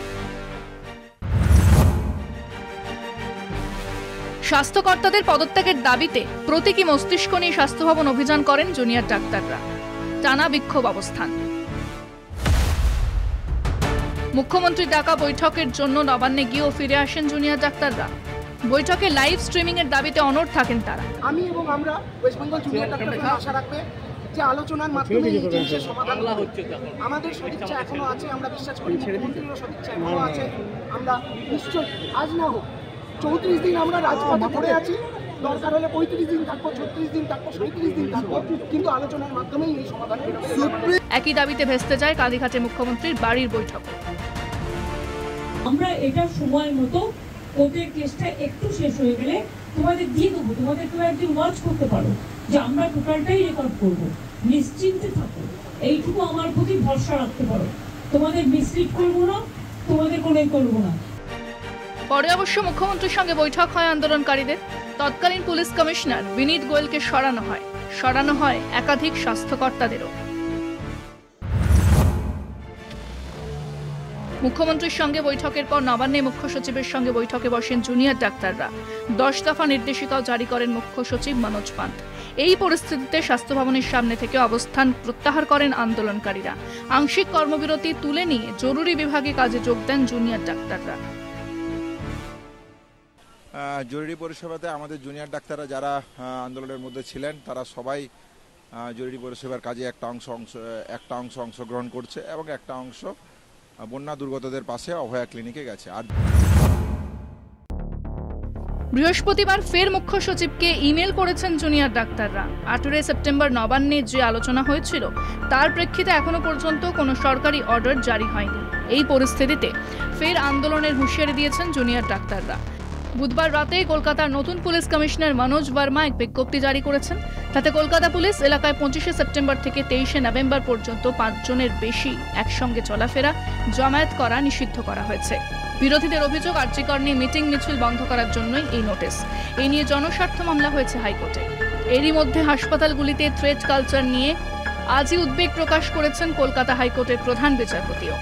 স্বাস্থ্যকর্তাদের পদত্যাগের দাবিতে প্রতীকী মস্তিষ্ক নিয়ে স্বাস্থ্য ভবন অভিযান করেন জুনিয়র ডাক্তাররা। টানা বিক্ষোভ অবস্থান। মুখ্যমন্ত্রীর ডাকা বৈঠকের জন্য নবান্নে গিয়েও ফিরে আসেন জুনিয়র ডাক্তাররা। বৈঠকে লাইভ স্ট্রিমিং এর দাবিতে অনড় থাকেন তারা। আমি এবং আমরা ওয়েস্ট বেঙ্গল জুনিয়র ডাক্তাররা আশা রাখবে যে আলোচনার মাধ্যমে এই জিনিসের সমাধান হচ্ছে। আমাদের সদিচ্ছা এখনো আছে, আমরা বিশ্বাস করি মুখ্যমন্ত্রীরও সদিচ্ছা এখনো আছে। আমরা নিশ্চয়ই আজ না হোক 34 দিন আমরা রাজপথে পড়ে আছি, দরকার হলে 35 দিন থাকবো, 36 দিন থাকবো, 37 দিন থাকবো, কিন্তু আলোচনার মাধ্যমেই এই সমাধান হবে। একই দাবিতে ভেস্তে যায় কালীঘাটে মুখ্যমন্ত্রীর বাড়ির বৈঠক। আমরা এটা সময় মতো কোর্টের কেসটা একটু শেষ হয়ে গেলে তোমাদের দিয়ে দেবো, তোমাদের কেউ একদিন ওয়াচ করতে পারো যে আমরা টোটালটাই রেকর্ড করবো, নিশ্চিন্তে থাকো, এইটুকু আমার প্রতি ভরসা রাখতে পারো। তোমাদের মিসলিড করবো না, তোমাদের কোনো করবো না। পরে অবশ্য মুখ্যমন্ত্রীর সঙ্গে বৈঠক হয় আন্দোলনকারীদের। তৎকালীন পুলিশ কমিশনার বিনীত গোয়েলকে সরানো হয় একাধিক স্বাস্থ্যকর্তাদেরও। মুখ্যমন্ত্রীর সঙ্গে বৈঠকের পর নবান্নে মুখ্য সচিবের সঙ্গে বৈঠকে বসেন জুনিয়র ডাক্তাররা। 10 দফা নির্দেশিকাও জারি করেন মুখ্য সচিব মনোজ পান্ত। এই পরিস্থিতিতে স্বাস্থ্য ভবনের সামনে থেকে অবস্থান প্রত্যাহার করেন আন্দোলনকারীরা। আংশিক কর্মবিরতি তুলে নিয়ে জরুরি বিভাগে কাজে যোগ দেন জুনিয়র ডাক্তাররা। জরুরি পরিষেবাতে আমাদের জুনিয়র ডাক্তাররা যারা আন্দোলনের মধ্যে ছিলেন তারা সবাই জরুরি পরিষেবার কাজে একটা অংশ অংশগ্রহণ করছে এবং একটা অংশ বন্যা দুর্গতদের পাশে অভয়া ক্লিনিকে গেছে। আর বৃহস্পতিবার ফের মুখ্য সচিবকে ইমেল করেছেন জুনিয়র ডাক্তাররা। 18 সেপ্টেম্বর নবান্নে যে আলোচনা হয়েছিল তার প্রেক্ষিতে এখনো পর্যন্ত কোনো সরকারি অর্ডার জারি হয়নি। এই পরিস্থিতিতে ফের আন্দোলনের হুঁশিয়ারি দিয়েছেন জুনিয়র ডাক্তাররা। বুধবার রাতে কলকাতার নতুন পুলিশ কমিশনার মনোজ ভার্মা এক বিজ্ঞপ্তি জারি করেছেন। তাতে কলকাতা পুলিশ এলাকায় 25 সেপ্টেম্বর থেকে 23 নভেম্বর পর্যন্ত 5 জনের বেশি একসঙ্গে চলাফেরা, জমায়েত করা নিষিদ্ধ করা হয়েছে। বিরোধীদের অভিযোগ আরজি কর নিয়ে মিটিং মিছিল বন্ধ করার জন্যই এই নোটিশ। এই নিয়ে জনস্বার্থ মামলা হয়েছে হাইকোর্টে। এরই মধ্যে হাসপাতালগুলিতে থ্রেট কালচার নিয়ে আজই উদ্বেগ প্রকাশ করেছেন কলকাতা হাইকোর্টের প্রধান বিচারপতিও।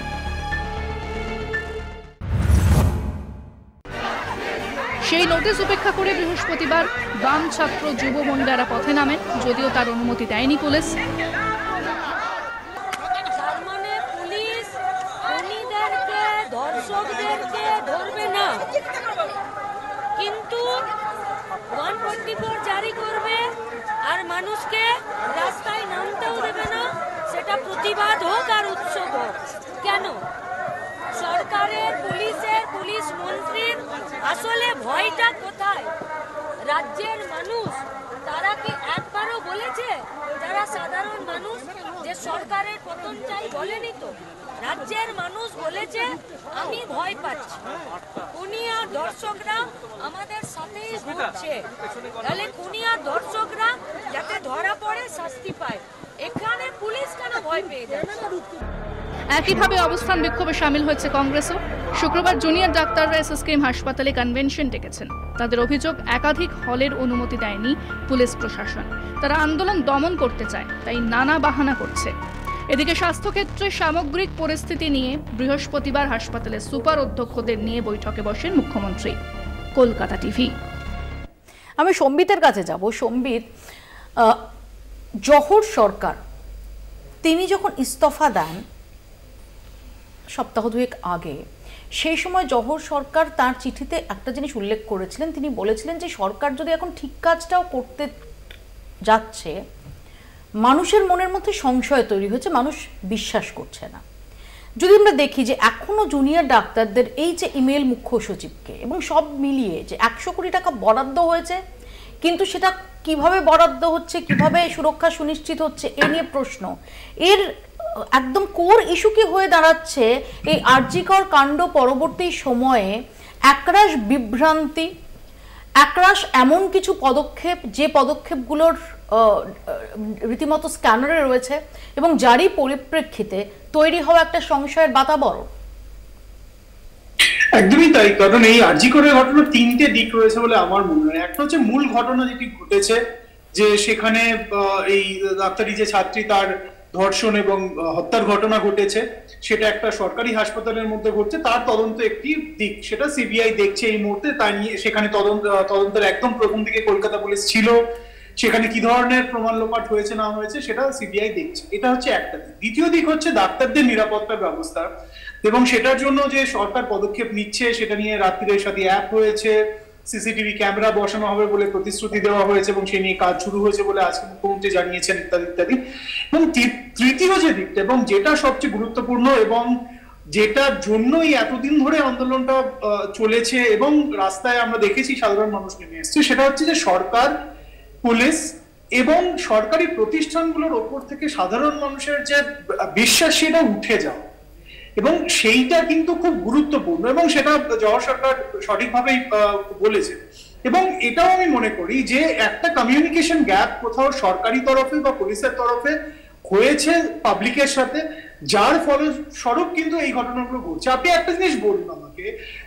সেই নোটিশ উপেক্ষা করে বৃহস্পতিবার বাম ছাত্র যুব মহিলারা পথে নামেন, যদিও তার অনুমতি দেয়নি পুলিশ। দর্শকদেরকে ধরবে না, কিন্তু 144 জারি করবে আর মানুষকে রাস্তায় নামতেও দেবে না, সেটা প্রতি প্রতিবাদ হোক আর উৎসব হোক। কেন সরকারের, পুলিশের, পুলিশ মন্ত্রীর আসলে ভয়টা কোথায়? রাজ্যের মানুষ তারা কি একবারও বলেছে, যারা সাধারণ মানুষ, যে সরকারের পতন চাই? বলেনি তো। রাজ্যের মানুষ বলেছে আমি ভয় পাচ্ছি। কুনিয়ার দর্শকরা আমাদের সাথেই ঘুরছে, তাহলে কুনিয়ার দর্শকরা যাতে ধরা পড়ে, শাস্তি পায়। এখানে পুলিশ কেন ভয় পেয়ে যাচ্ছে? একইভাবে অবস্থান বিক্ষোভে সামিল হয়েছে কংগ্রেসও। শুক্রবার জুনিয়র ডাক্তাররা এসএসকেএম হাসপাতালে কনভেনশন ডেকেছেন। তাদের অভিযোগ, একাধিক হলের অনুমতি দেয়নি পুলিশ প্রশাসন। তারা আন্দোলন দমন করতে চায়, তাই নানা বাহানা করছে। এদিকে স্বাস্থ্যক্ষেত্রে সামগ্রিক পরিস্থিতি নিয়ে বৃহস্পতিবার হাসপাতালের সুপার অধ্যক্ষদের নিয়ে বৈঠকে বসেন মুখ্যমন্ত্রী। কলকাতা টিভি। আমি সম্বিতের কাছে যাব। সম্বিত, জহর সরকার তিনি যখন ইস্তফা দেন সপ্তাহ দুয়েক আগে, সেই সময় জহর সরকার তার চিঠিতে একটা জিনিস উল্লেখ করেছিলেন। তিনি বলেছিলেন যে সরকার যদি এখন ঠিক কাজটাও করতে যাচ্ছে, মানুষের মনের মধ্যে সংশয় তৈরি হয়েছে, মানুষ বিশ্বাস করছে না। যদি আমরা দেখি যে এখনো জুনিয়র ডাক্তারদের এই যে ইমেল মুখ্য সচিবকে এবং সব মিলিয়ে যে 100 কোটি টাকা বরাদ্দ হয়েছে, কিন্তু সেটা কিভাবে বরাদ্দ হচ্ছে, কিভাবে সুরক্ষা সুনিশ্চিত হচ্ছে, এ নিয়ে প্রশ্ন। এর একদম কোর ইস্যু কি হয়ে দাঁড়াচ্ছে এই আরজিকর কাণ্ড পরবর্তী সময়ে একরাশ বিভ্রান্তি, একরাশ এমন কিছু পদক্ষেপ যে পদক্ষেপগুলোর রীতিমতো স্ক্যানারে রয়েছে এবং যারই পরিপ্রেক্ষিতে তৈরি হওয়া একটা সংশয়ের বাতাবরণ। একদমই তাই, কারণ এই আরজিকরের ঘটনার 3টে দিক রয়েছে বলে আমার মনে হয়। একটা হচ্ছে মূল ঘটনা যেটি ঘটেছে, যে সেখানে এই ডাক্তারি যে ছাত্রী তার ধর্ষণ এবং হত্যার ঘটনা ঘটেছে, সেটা একটা সরকারি হাসপাতালের মধ্যে ঘটছে। তার তদন্ত একটি দিক, সেটা সিবিআই দেখছে এই মুহূর্তে। তাই নিয়ে সেখানে তদন্তের একদম প্রথম দিকে কলকাতা পুলিশ ছিল, সেখানে কি ধরনের প্রমাণ লোপাট হয়েছে না হয়েছে সেটা সিবিআই দেখছে। এটা হচ্ছে একটা দিক। দ্বিতীয় দিক হচ্ছে ডাক্তারদের নিরাপত্তার ব্যবস্থা, এবং সেটার জন্য যে সরকার পদক্ষেপ নিচ্ছে সেটা নিয়ে রাত্রির সাথে অ্যাপ হয়েছে, সিসিটিভি ক্যামেরা বসানো হবে বলে প্রতিশ্রুতি দেওয়া হয়েছে এবং সে নিয়ে কাজ শুরু হয়েছে বলে আজকে মুখ্যমন্ত্রী জানিয়েছেন, ইত্যাদি ইত্যাদি। এবং তৃতীয় যে দিকটা এবং যেটা সবচেয়ে গুরুত্বপূর্ণ এবং যেটার জন্যই এতদিন ধরে আন্দোলনটা চলেছে এবং রাস্তায় আমরা দেখেছি সাধারণ মানুষ নেমে এসছে, সেটা হচ্ছে যে সরকার, পুলিশ এবং সরকারি প্রতিষ্ঠানগুলোর ওপর থেকে সাধারণ মানুষের যে বিশ্বাস সেটা উঠে যাও, এবং সেইটা কিন্তু খুব গুরুত্বপূর্ণ এবং সেটা জহর সরকার সঠিকভাবেই বলেছে। এবং এটাও আমি মনে করি যে একটা কমিউনিকেশন গ্যাপ কোথাও সরকারি তরফে বা পুলিশের তরফে হয়েছে পাবলিকের সাথে, যার ফলস্বরূপ কিন্তু এই ঘটনাগুলো ঘটছে। আপনি একটা জিনিস বলুন আমাকে,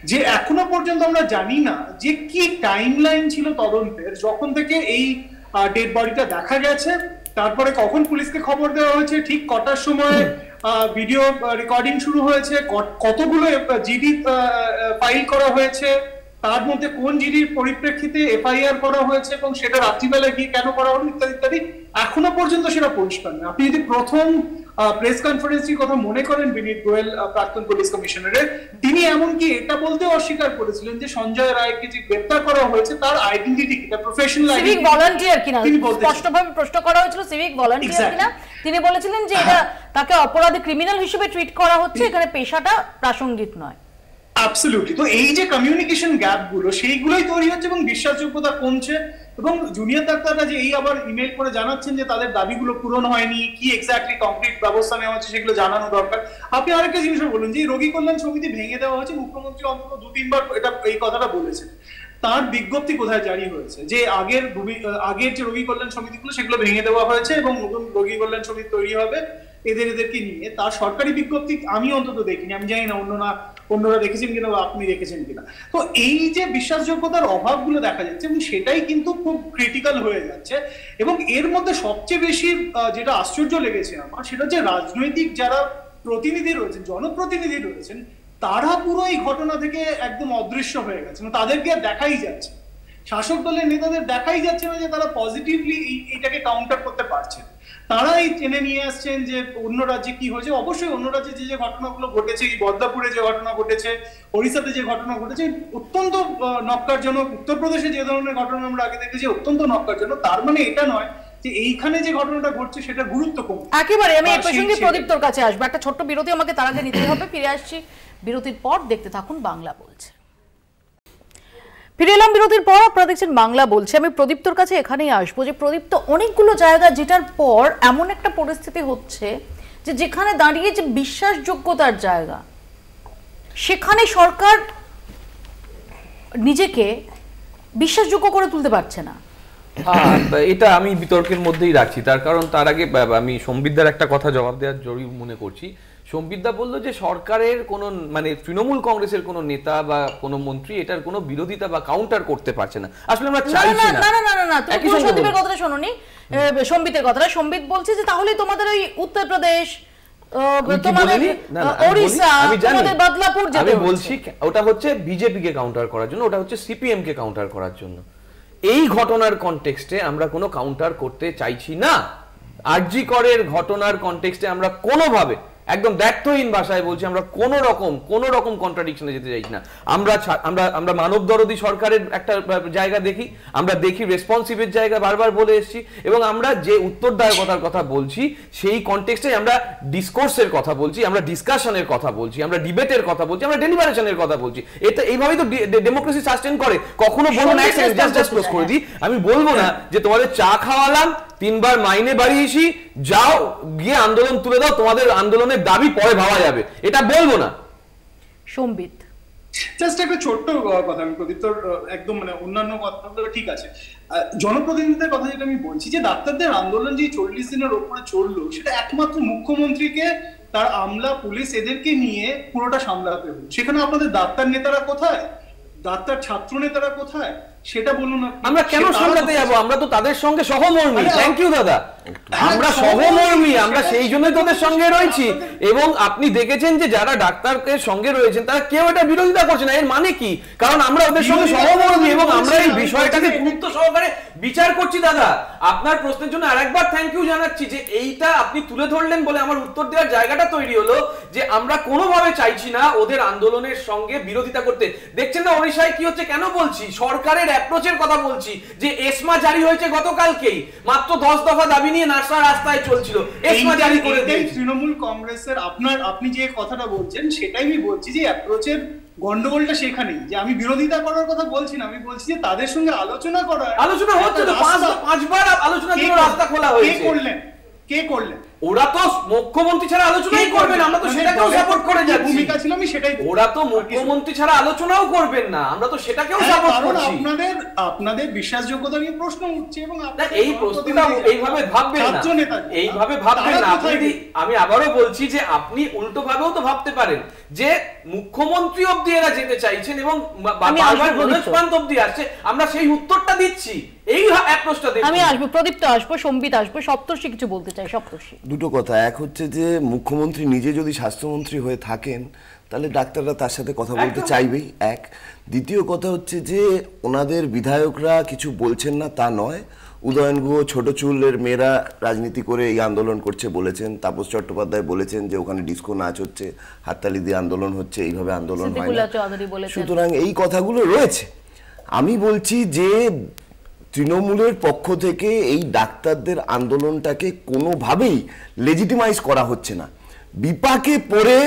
যে এখনো পর্যন্ত আমরা জানি না যে কি টাইমলাইন ছিল তদন্তের, যখন থেকে এই ডেড বডিটা দেখা গেছে, তারপরে কখন পুলিশকে খবর দেওয়া হয়েছে, ঠিক কটার সময় ভিডিও রেকর্ডিং শুরু হয়েছে, কতগুলো জিডি ফাইল করা হয়েছে, তার মধ্যে কোন জিডির পরিপ্রেক্ষিতে এফআইআর করা হয়েছে এবং সেটা রাত্রিবেলা গিয়ে কেন করা হলো, ইত্যাদি ইত্যাদি। এখনো পর্যন্ত সেটা পরিষ্কার না। আপনি যদি প্রথম প্রেস কনফারেন্সের কথা মনে করেন, বিনীত গোয়েল প্রাক্তন পুলিশ কমিশনারের, তিনি এমনকি এটা বলতে অস্বীকার করেছিলেন যে সঞ্জয় রায়কে যে গ্রেফতার করা হয়েছে তার আইডেন্টিটি কিনা, প্রফেশনাল সিভিক ভলান্টিয়ার কিনা স্পষ্টভাবে প্রশ্ন করা হয়েছিল, সিভিক ভলান্টিয়ার কিনা। তিনি বলেছিলেন যে এটা তাকে অপরাধী, ক্রিমিনাল হিসেবে ট্রিট করা হচ্ছে, এখানে পেশাটা প্রাসঙ্গিক নয়। অ্যাবসলিউটলি। তো এই যে কমিউনিকেশন গ্যাপ গুলো, সেইগুলোই তৈরি হচ্ছে এবং বিশ্বাসযোগ্যতা কমছে। এবং জুনিয়র ডাক্তাররা যে এই আবার ইমেল করে জানাচ্ছেন যে তাদের দাবিগুলো পূরণ হয়নি, কি এক্স্যাক্টলি কংক্রিট ব্যবস্থা নেওয়া হচ্ছে সেগুলো জানানো দরকার। আপনি আরেকটা জিনিসও বলুন যে রোগী কল্যাণ সমিতি ভেঙে দেওয়া হয়েছে, মুখ্যমন্ত্রী অন্তত 2-3 বার এই কথাটা বলেছেন। তার বিজ্ঞপ্তি কোথায় জারি হয়েছে যে আগের যে রোগী কল্যাণ সমিতিগুলো সেগুলো ভেঙে দেওয়া হয়েছে এবং নতুন রোগী কল্যাণ সমিতি তৈরি হবে এদেরকে নিয়ে? তার সরকারি বিজ্ঞপ্তি আমি অন্তত দেখিনি, আমি জানি না অন্যরা দেখেছেন কিনা বা আপনি দেখেছেন কিনা। তো এই যে বিশ্বাসযোগ্যতার অভাবগুলো দেখা যাচ্ছে এবং সেটাই কিন্তু খুব ক্রিটিক্যাল হয়ে যাচ্ছে। এবং এর মধ্যে সবচেয়ে বেশি যেটা আশ্চর্য লেগেছে আমার, সেটা হচ্ছে রাজনৈতিক যারা প্রতিনিধি রয়েছেন, জনপ্রতিনিধি রয়েছেন, তারা পুরো এই ঘটনা থেকে একদম অদৃশ্য হয়ে গেছে। তাদেরকে আর দেখাই যাচ্ছে, শাসক দলের নেতাদের দেখাই যাচ্ছে না যে তারা পজিটিভলি এটাকে কাউন্টার করতে পারছেন। তারাই টেনে নিয়ে আসছেন যে অন্য রাজ্যে কি হয়েছে। অবশ্যই অন্য রাজ্যে যে ঘটনাগুলো ঘটেছে, এই বদলাপুরে যে ঘটনা ঘটেছে, ওড়িশাতে যে ঘটনা ঘটেছে, অত্যন্ত নক্কারজনক। উত্তরপ্রদেশে যে ধরনের ঘটনা আমরা আগে দেখেছি অত্যন্ত নক্কারজনক। তার মানে এটা নয় যে এইখানে যে ঘটনাটা ঘটছে সেটা গুরুত্ব কম। একেবারে আমি এই প্রসঙ্গে প্রদীপ্তর কাছে আসবো, একটা ছোট্ট বিরতি আমাকে তার আগে নিতে হবে, ফিরে আসছি বিরতির পর, দেখতে থাকুন বাংলা বলছে। ফিরে এলাম বিরতির পর, আপনারা দেখছেন বাংলা বলছে। আমি প্রদীপ্তর কাছে এখানেই আসবো যে প্রদীপ্ত, অনেকগুলো জায়গা যেটার পর এমন একটা পরিস্থিতি হচ্ছে যে যেখানে দাঁড়িয়ে যে বিশ্বাসযোগ্যতার জায়গা, সেখানে সরকার নিজেকে বিশ্বাসযোগ্য করে তুলতে পারছে না। এটা আমি বিতর্কের মধ্যেই রাখছি, তার কারণ তার আগে আমি সম্বিতদার একটা কথা জবাব দেওয়ার জরুরি মনে করছি। সম্বিতদা বলল যে সরকারের কোনো মানে তৃণমূল কংগ্রেসের কোনো নেতা বা কোনো মন্ত্রী এটার কোনো বিরোধিতা বা কাউন্টার করতে পারছে না। আসলে আমরা চাইছি না। না না না না, তুমি সন্দীপের কথাটা শোনোনি, সম্বিতের কথাটা। সম্বিত বলছে যে তাহলে তোমাদের ওই উত্তরপ্রদেশ, তোমাদের ওড়িশা, তোমাদের বদলাপুর যেতে হচ্ছে। আমি বলছি ওটা হচ্ছে বিজেপি কে কাউন্টার করার জন্য, ওটা হচ্ছে সিপিএম কে কাউন্টার করার জন্য। এই ঘটনার কনটেক্সটে আমরা কোনো কাউন্টার করতে চাইছি না। আরজি করের ঘটনার কনটেক্সটে আমরা কোনোভাবে, একদম ব্যর্থহীন ভাষায় বলছি, আমরা কোন রকম কন্ট্রাডিকশনে যেতে চাইছি না। আমরা মানব দরদি সরকারের একটা জায়গা দেখি, আমরা দেখি রেসপন্সিভের জায়গা বারবার বলে এসেছি, এবং আমরা যে উত্তরদায়কতার কথা বলছি সেই কনটেক্সটে আমরা ডিসকোর্সের কথা বলছি, আমরা ডিসকাশনের কথা বলছি, আমরা ডিবেটের কথা বলছি, আমরা ডেলিবারেশনের কথা বলছি। এটা এইভাবেই তো ডেমোক্রেসি সাস্টেন করে। কখনো বলবো না, জাস্ট ক্লোজ করে দিই, আমি বলবো না যে তোমাদের চা খাওয়ালাম, 3 বার মাইনে বাড়িয়েছি, যাও গিয়ে আন্দোলন তুলে দাও, তোমাদের আন্দোলনের দাবি পরে ভাবা যাবে, এটা বলবো না। সম্বিত জাস্ট একটা ছোট্ট কথা, আমি প্রদীপ্তর একদম মানে অন্যান্য কথাগুলো ঠিক আছে, জনপ্রতিনিধিদের কথা যেটা আমি বলছি, যে ডাক্তারদের আন্দোলন যে 40 দিনের উপরে চললো, সেটা একমাত্র মুখ্যমন্ত্রীকে, তার আমলা পুলিশ এদেরকে নিয়ে পুরোটা সামলাতে হবে। সেখানে আপনাদের ডাক্তার নেতারা কোথায়, ডাক্তার ছাত্র নেতারা কোথায়, সেটা বলুন। আমরা কেন সামলাতে যাবো? আমরা তো তাদের সঙ্গে সহমর্মী। থ্যাংক ইউ দাদা, আমরা সহমর্মী, আমরা সেই জন্যই তোদের সঙ্গে রয়েছি। এবং আপনি দেখেছেন যে যারা ডাক্তারের সঙ্গে রয়েছেন তারা কেউ এটা বিরোধিতা করছে না। এর মানে কি? কারণ আমরা ওদের সঙ্গে সহমর্মী এবং আমরা এই বিষয়টাকে গুরুত্ব সহকারে বিচার করছি। দাদা, আপনার প্রশ্নের জন্য আরেকবার থ্যাংক ইউ জানাচ্ছি যে এইটা আপনি তুলে ধরলেন বলে আমার উত্তর দেওয়ার জায়গাটা তৈরি হলো, যে আমরা কোনোভাবে চাইছি না ওদের আন্দোলনের সঙ্গে বিরোধিতা করতে। দেখছেন না ওড়িশায় কি হচ্ছে? কেন বলছি? সরকারের অ্যাপ্রোচের কথা বলছি, যে এসমা জারি হয়েছে গতকালকেই, মাত্র 10 দফা দাবি নিয়ে নার্সরা রাস্তায় চলছিল, এসমা জারি করে দিয়েছে তৃণমূল কংগ্রেসের। আপনি যে কথাটা বলছেন সেটাই আমি বলছি, যে অ্যাপ্রোচের গন্ডগোলটা সেখানেই, যে আমি বিরোধিতা করার কথা বলছি না, আমি বলছি যে তাদের সঙ্গে আলোচনা করার, আলোচনা হচ্ছে তো 5 বার আলোচনার জন্য রাস্তা খোলা হয়েছে। কে করলেন? ওরা তো মুখ্যমন্ত্রী ছাড়া আলোচনাই করবেন, আমরা তো সেটাকেও সাপোর্ট করে যাচ্ছি। ভূমিকা ছিল আমি সেটাই। ওরা তো মুখ্যমন্ত্রী ছাড়া আলোচনাও করবেন না, আমরা তো সেটাকেও সাপোর্ট করছি। আপনাদের বিশ্বাসযোগ্যতা নিয়ে প্রশ্ন উঠছে, এবং এই প্রশ্নটা এইভাবে ভাববেন না, এইভাবে ভাববেন না আপনি। আমি আবারও বলছি যে আপনি উল্টো ভাবেও তো ভাবতে পারেন যে মুখ্যমন্ত্রী অবধি এরা যেতে চাইছেন এবং বারবার মনোজ পান্ত অবধি আসছে, আমরা সেই উত্তরটা দিচ্ছি। এই অ্যাপ্রোচটা দেখুন। আমি আসবো, প্রদীপ্ত আসবো, সম্বিত আসবো, সপ্তর্ষি কিছু বলতে চাই। সপ্তর্ষি, দুটো কথা। এক হচ্ছে যে মুখ্যমন্ত্রী নিজে যদি স্বাস্থ্যমন্ত্রী হয়ে থাকেন তাহলে ডাক্তাররা তার সাথে কথা বলতে চাইবেই, এক। দ্বিতীয় কথা হচ্ছে যে ওনাদের বিধায়করা কিছু বলছেন না তা নয়। উদয়ন গুহ ছোট চুলের মেয়েরা রাজনীতি করে এই আন্দোলন করছে বলেছেন, তাপস চট্টোপাধ্যায় বলেছেন যে ওখানে ডিস্কো নাচ হচ্ছে, হাততালি দিয়ে আন্দোলন হচ্ছে, এইভাবে আন্দোলন হয় না। সুতরাং এই কথাগুলো রয়েছে। আমি বলছি যে তৃণমূলের পক্ষ থেকে এই ডাক্তারদের আন্দোলনটাকে কোনোভাবেই লেজিটিমাইজ করা হচ্ছে না। বিপাকে পড়ে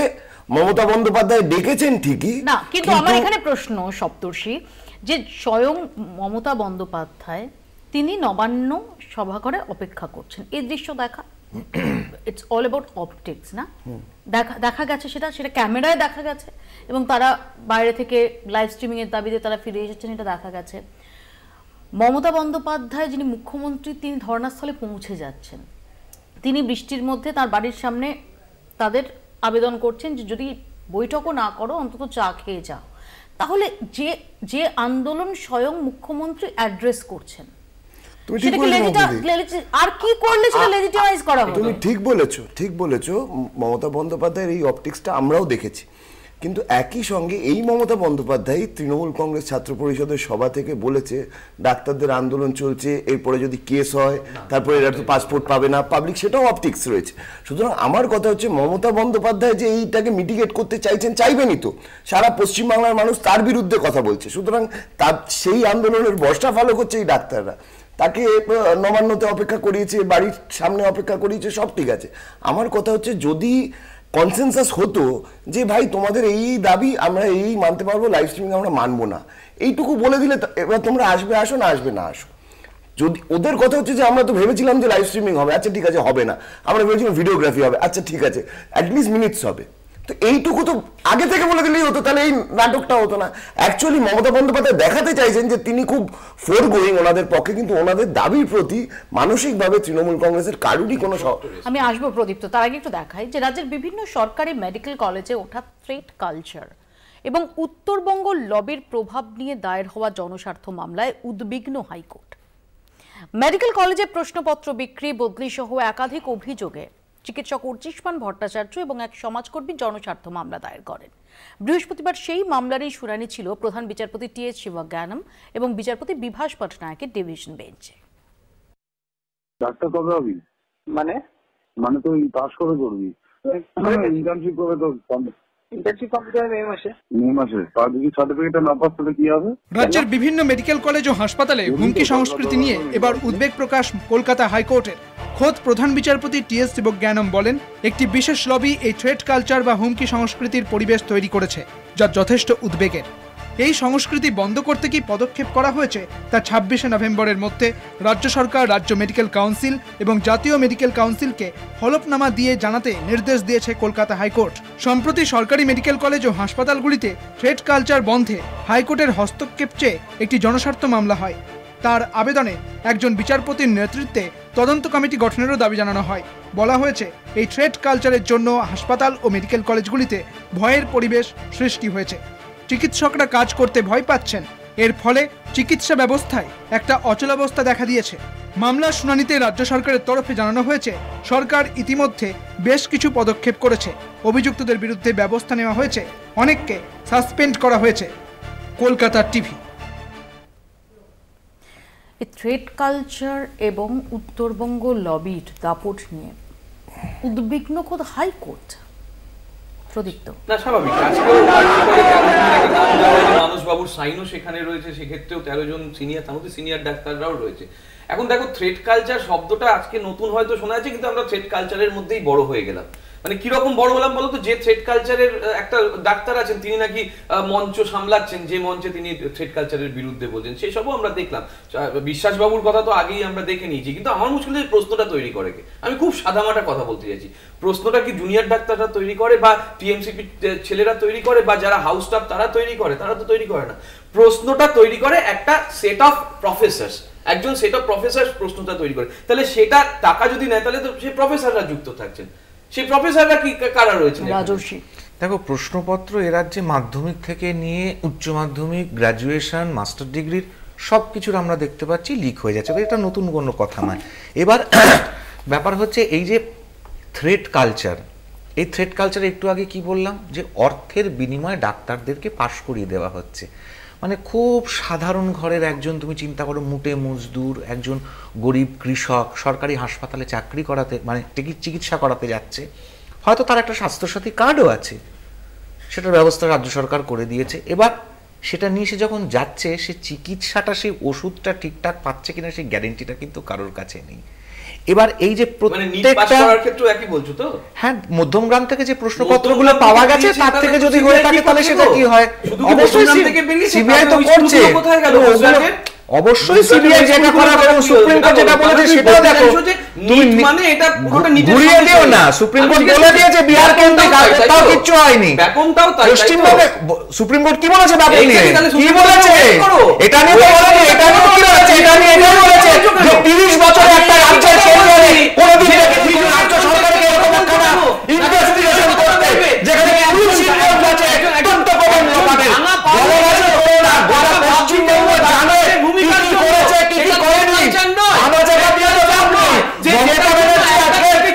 মমতা বন্দ্যোপাধ্যায় ডেকেছেন ঠিকই না, কিন্তু আমার এখানে প্রশ্ন সপ্তর্ষি, যে স্বয়ং মমতা বন্দ্যোপাধ্যায় তিনি নবান্ন সভাঘরে অপেক্ষা করছেন, এই দৃশ্য দেখা, ইটস অল অ্যাবাউট অপটিক্স না, দেখা গেছে, সেটা ক্যামেরায় দেখা গেছে, এবং তারা বাইরে থেকে লাইভ স্ট্রিমিং এর দাবিতে তারা ফিরে এসেছেন, এটা দেখা গেছে। মমতা বন্দ্যোপাধ্যায় যিনি মুখ্যমন্ত্রী, তিনি ধর্নাস্থলে পৌঁছে যাচ্ছেন, তিনি বৃষ্টির মধ্যে তার বাড়ির সামনে তাদের আবেদন করছেন যে যদি বৈঠকও না করো অন্তত চা খেয়ে যাও। তাহলে যে আন্দোলন স্বয়ং মুখ্যমন্ত্রী অ্যাড্রেস করছেন, আর কি করলে সেটা লেজিটিমাইজ করা হবে? তুমি ঠিক বলেছো। মমতা বন্দ্যোপাধ্যায়ের এই অপটিক্সটা আমরাও দেখেছি, কিন্তু একই সঙ্গে এই মমতা বন্দ্যোপাধ্যায় তৃণমূল কংগ্রেস ছাত্র পরিষদের সভা থেকে বলেছে ডাক্তারদের আন্দোলন চলছে, এরপরে যদি কেস হয় তারপরে এরা তো পাসপোর্ট পাবে না, পাবলিক সেটাও অপটিক্স রয়েছে। সুতরাং আমার কথা হচ্ছে মমতা বন্দ্যোপাধ্যায় যে এইটাকে মিটিগেট করতে চাইবেনই তো, সারা পশ্চিমবাংলার মানুষ তার বিরুদ্ধে কথা বলছে, সুতরাং তার সেই আন্দোলনের বর্ষা ফলো করছে এই ডাক্তাররা। তাকে নবান্নতে অপেক্ষা করিয়েছে, বাড়ির সামনে অপেক্ষা করিয়েছে, সব ঠিক আছে। আমার কথা হচ্ছে যদি কনসেনসাস হতো যে ভাই তোমাদের এই দাবি আমরা এই মানতে পারবো, লাইভ স্ট্রিমিং আমরা মানবো না, এইটুকু বলে দিলে এবার তোমরা আসবে আসো, না আসবে না আসো। যদি ওদের কথা হচ্ছে যে আমরা তো ভেবেছিলাম যে লাইভ স্ট্রিমিং হবে, আচ্ছা ঠিক আছে হবে না, আমরা ভেবেছিলাম ভিডিওগ্রাফি হবে, আচ্ছা ঠিক আছে অ্যাটলিস্ট মিনিটস হবে, তো এইটুকু তো আগে থেকে বলে দিলেই হতো, তাহলে এই নাটকটা হতো না। অ্যাকচুয়ালি মমতা বন্দ্যোপাধ্যায় দেখাতে চাইছেন যে তিনি খুব ফোর গোয়িং ওনাদের পক্ষে, কিন্তু ওনাদের দাবির প্রতি মানসিকভাবে তৃণমূল কংগ্রেসের কারুরই কোনো। আমি আসবো প্রদীপ্ত, তার আগে একটু দেখাই যে রাজ্যের বিভিন্ন সরকারি মেডিকেল কলেজে ওঠা থ্রেট কালচার এবং উত্তরবঙ্গ লবির প্রভাব নিয়ে দায়ের হওয়া জনস্বার্থ মামলায় উদ্বিগ্ন হাইকোর্ট। মেডিকেল কলেজে প্রশ্নপত্র বিক্রি, বদলি সহ একাধিক অভিযোগে চিকিৎসক উর্জিষ্মান ভট্টাচার্য এবং এক সমাজকর্মী জনস্বার্থ মামলা দায়ের করেন। বৃহস্পতিবার সেই মামলারই শুনানি ছিল প্রধান বিচারপতি টি.এস. শিবজ্ঞানম এবং বিচারপতি বিভাস পটনায়কের ডিভিশন বেঞ্চে। ডাক্তার কবে হবি? মানে তো পাস করে করবি, ইন্টার্নশিপ করবে, তো ইন্টার্নশিপ কমপ্লিট হবে মে মাসে। তার যদি সার্টিফিকেট না পাস তাহলে কি হবে? রাজ্যের বিভিন্ন মেডিকেল কলেজ ও হাসপাতালে হুমকি সংস্কৃতি নিয়ে এবার উদ্বেগ প্রকাশ কলকাতা হাইকোর্টের। খোদ প্রধান বিচারপতি টি.এস. শিবজ্ঞানম বলেন, একটি বিশেষ লবি এই থ্রেট কালচার বা হুমকি সংস্কৃতির পরিবেশ তৈরি করেছে, যা যথেষ্ট উদ্বেগের। এই সংস্কৃতি বন্ধ করতে কি পদক্ষেপ করা হয়েছে তা 26শে নভেম্বরের মধ্যে রাজ্য সরকার, রাজ্য মেডিকেল কাউন্সিল এবং জাতীয় মেডিকেল কাউন্সিলকে হলফনামা দিয়ে জানাতে নির্দেশ দিয়েছে কলকাতা হাইকোর্ট। সম্প্রতি সরকারি মেডিকেল কলেজ ও হাসপাতালগুলিতে থ্রেট কালচার বন্ধে হাইকোর্টের হস্তক্ষেপ চেয়ে একটি জনস্বার্থ মামলা হয়। তার আবেদনে একজন বিচারপতির নেতৃত্বে তদন্ত কমিটি গঠনেরও দাবি জানানো হয়। বলা হয়েছে, এই থ্রেট কালচারের জন্য হাসপাতাল ও মেডিকেল কলেজগুলিতে ভয়ের পরিবেশ সৃষ্টি হয়েছে। চিকিৎসকরা কাজ করতে ভয় পাচ্ছেন, এর ফলে চিকিৎসা ব্যবস্থায় একটা অচলাবস্থা দেখা দিয়েছে। মামলার শুনানিতে রাজ্য সরকারের তরফে জানানো হয়েছে, সরকার ইতিমধ্যে বেশ কিছু পদক্ষেপ করেছে, অভিযুক্তদের বিরুদ্ধে ব্যবস্থা নেওয়া হয়েছে, অনেককে সাসপেন্ড করা হয়েছে। কলকাতা টিভি। থ্রেট কালচার এবং উত্তরবঙ্গ লবির দাপট নিয়ে উদ্বিগ্ন খোদ হাইকোর্ট। প্রদীপ্ত, না স্বাভাবিক, মানুষবাবুর সাইনও সেখানে রয়েছে, সেক্ষেত্রেও 13 জন সিনিয়র, তার মধ্যে সিনিয়র ডাক্তাররাও রয়েছে। এখন দেখো, থ্রেট কালচার শব্দটা আজকে নতুন হয়তো শোনা যাচ্ছে, কিন্তু আমরা থ্রেট কালচারের মধ্যেই বড় হয়ে গেলাম। মানে কিরকম বড় হলাম বলতো, যে থ্রেট কালচারের একটা ডাক্তার আছেন, তিনি নাকি মঞ্চ সামলাচ্ছেন, যে মঞ্চে তিনি থ্রেট কালচারের বিরুদ্ধে বলছেন, সেসবও আমরা দেখলাম। বিশ্বাসবাবুর কথা তো আগেই আমরা দেখে নিয়েছি, কিন্তু আমার মুশকিল যে প্রশ্নটা তৈরি করে কে। আমি খুব সাদামাটা কথা বলতে চাইছি, প্রশ্নটা কি জুনিয়র ডাক্তাররা তৈরি করে, বা টিএমসিপি ছেলেরা তৈরি করে, বা যারা হাউস স্টাফ তারা তৈরি করে? তারা তো তৈরি করে না। প্রশ্নটা তৈরি করে একটা সেট অফ প্রফেসর, একজন সেট অফ প্রফেসর প্রশ্নটা তৈরি করে। তাহলে সেটা টাকা যদি নেয়, তাহলে তো সেই প্রফেসররা যুক্ত থাকছেন। সেই প্রফেসররা কি কারা রয়েছেন? দেখো, প্রশ্নপত্র এ রাজ্যে মাধ্যমিক থেকে নিয়ে উচ্চ মাধ্যমিক, গ্র্যাজুয়েশন, মাস্টার ডিগ্রির সব কিছুর আমরা দেখতে পাচ্ছি লিক হয়ে যাচ্ছে, এটা নতুন কোনো কথা নয়। এবার ব্যাপার হচ্ছে এই যে থ্রেট কালচার, এই থ্রেট কালচার একটু আগে কি বললাম, যে অর্থের বিনিময়ে ডাক্তারদেরকে পাশ করিয়ে দেওয়া হচ্ছে। মানে খুব সাধারণ ঘরের একজন, তুমি চিন্তা করো, মুটে মজদুর একজন গরিব কৃষক সরকারি হাসপাতালে চাকরি করাতে, মানে চিকিৎসা করাতে যাচ্ছে, হয়তো তার একটা স্বাস্থ্যসাথী কার্ডও আছে, সেটার ব্যবস্থা রাজ্য সরকার করে দিয়েছে। এবার সেটা নিয়ে সে যখন যাচ্ছে, সে চিকিৎসাটা, সেই ওষুধটা ঠিকঠাক পাচ্ছে কিনা সেই গ্যারেন্টিটা কিন্তু কারোর কাছে নেই। এবার এই যে হ্যাঁ, মধ্যমগ্রাম থেকে যে প্রশ্নপত্রগুলো পাওয়া গেছে, তার থেকে যদি হয়ে থাকে তাহলে সেটা কি হয়? অবশ্যই সিবিআই তো করছে, অবশ্যই সিবিআই যেটা করা, সুপ্রিম কোর্ট যেটা বলেছে সেটাও দেখো, মানে এটা পুরোটা ঘুরিয়ে দিও না। সুপ্রিম কোর্ট বলে দিয়েছে বিহার কেন্দ্রিক, তাও কিচ্ছু হয়নি। পশ্চিমবঙ্গে সুপ্রিম কোর্ট কি বলেছে ব্যাপক নিয়ে? কি বলেছে? এটা নিয়ে তো বলেনি, এটা নিয়ে কি বলেছে? এটা নিয়ে এটাই বলেছে যে 30 বছর একটা রাজ্যের কেন্দ্রে কোনোদিন রাজ্য সরকারকে এরকম একটা ইনভেস্টিগেশন করতে, যেখানে পুলিশ ইনভলভ আছে, তদন্ত করবেন লোকাদের বলে গেছে না, গোটা পশ্চিমবঙ্গ জানে কি কি করেছে, কি কি করেনি। আমরা জায়গা দিয়ে তো যাব না, মমতা ব্যানার্জি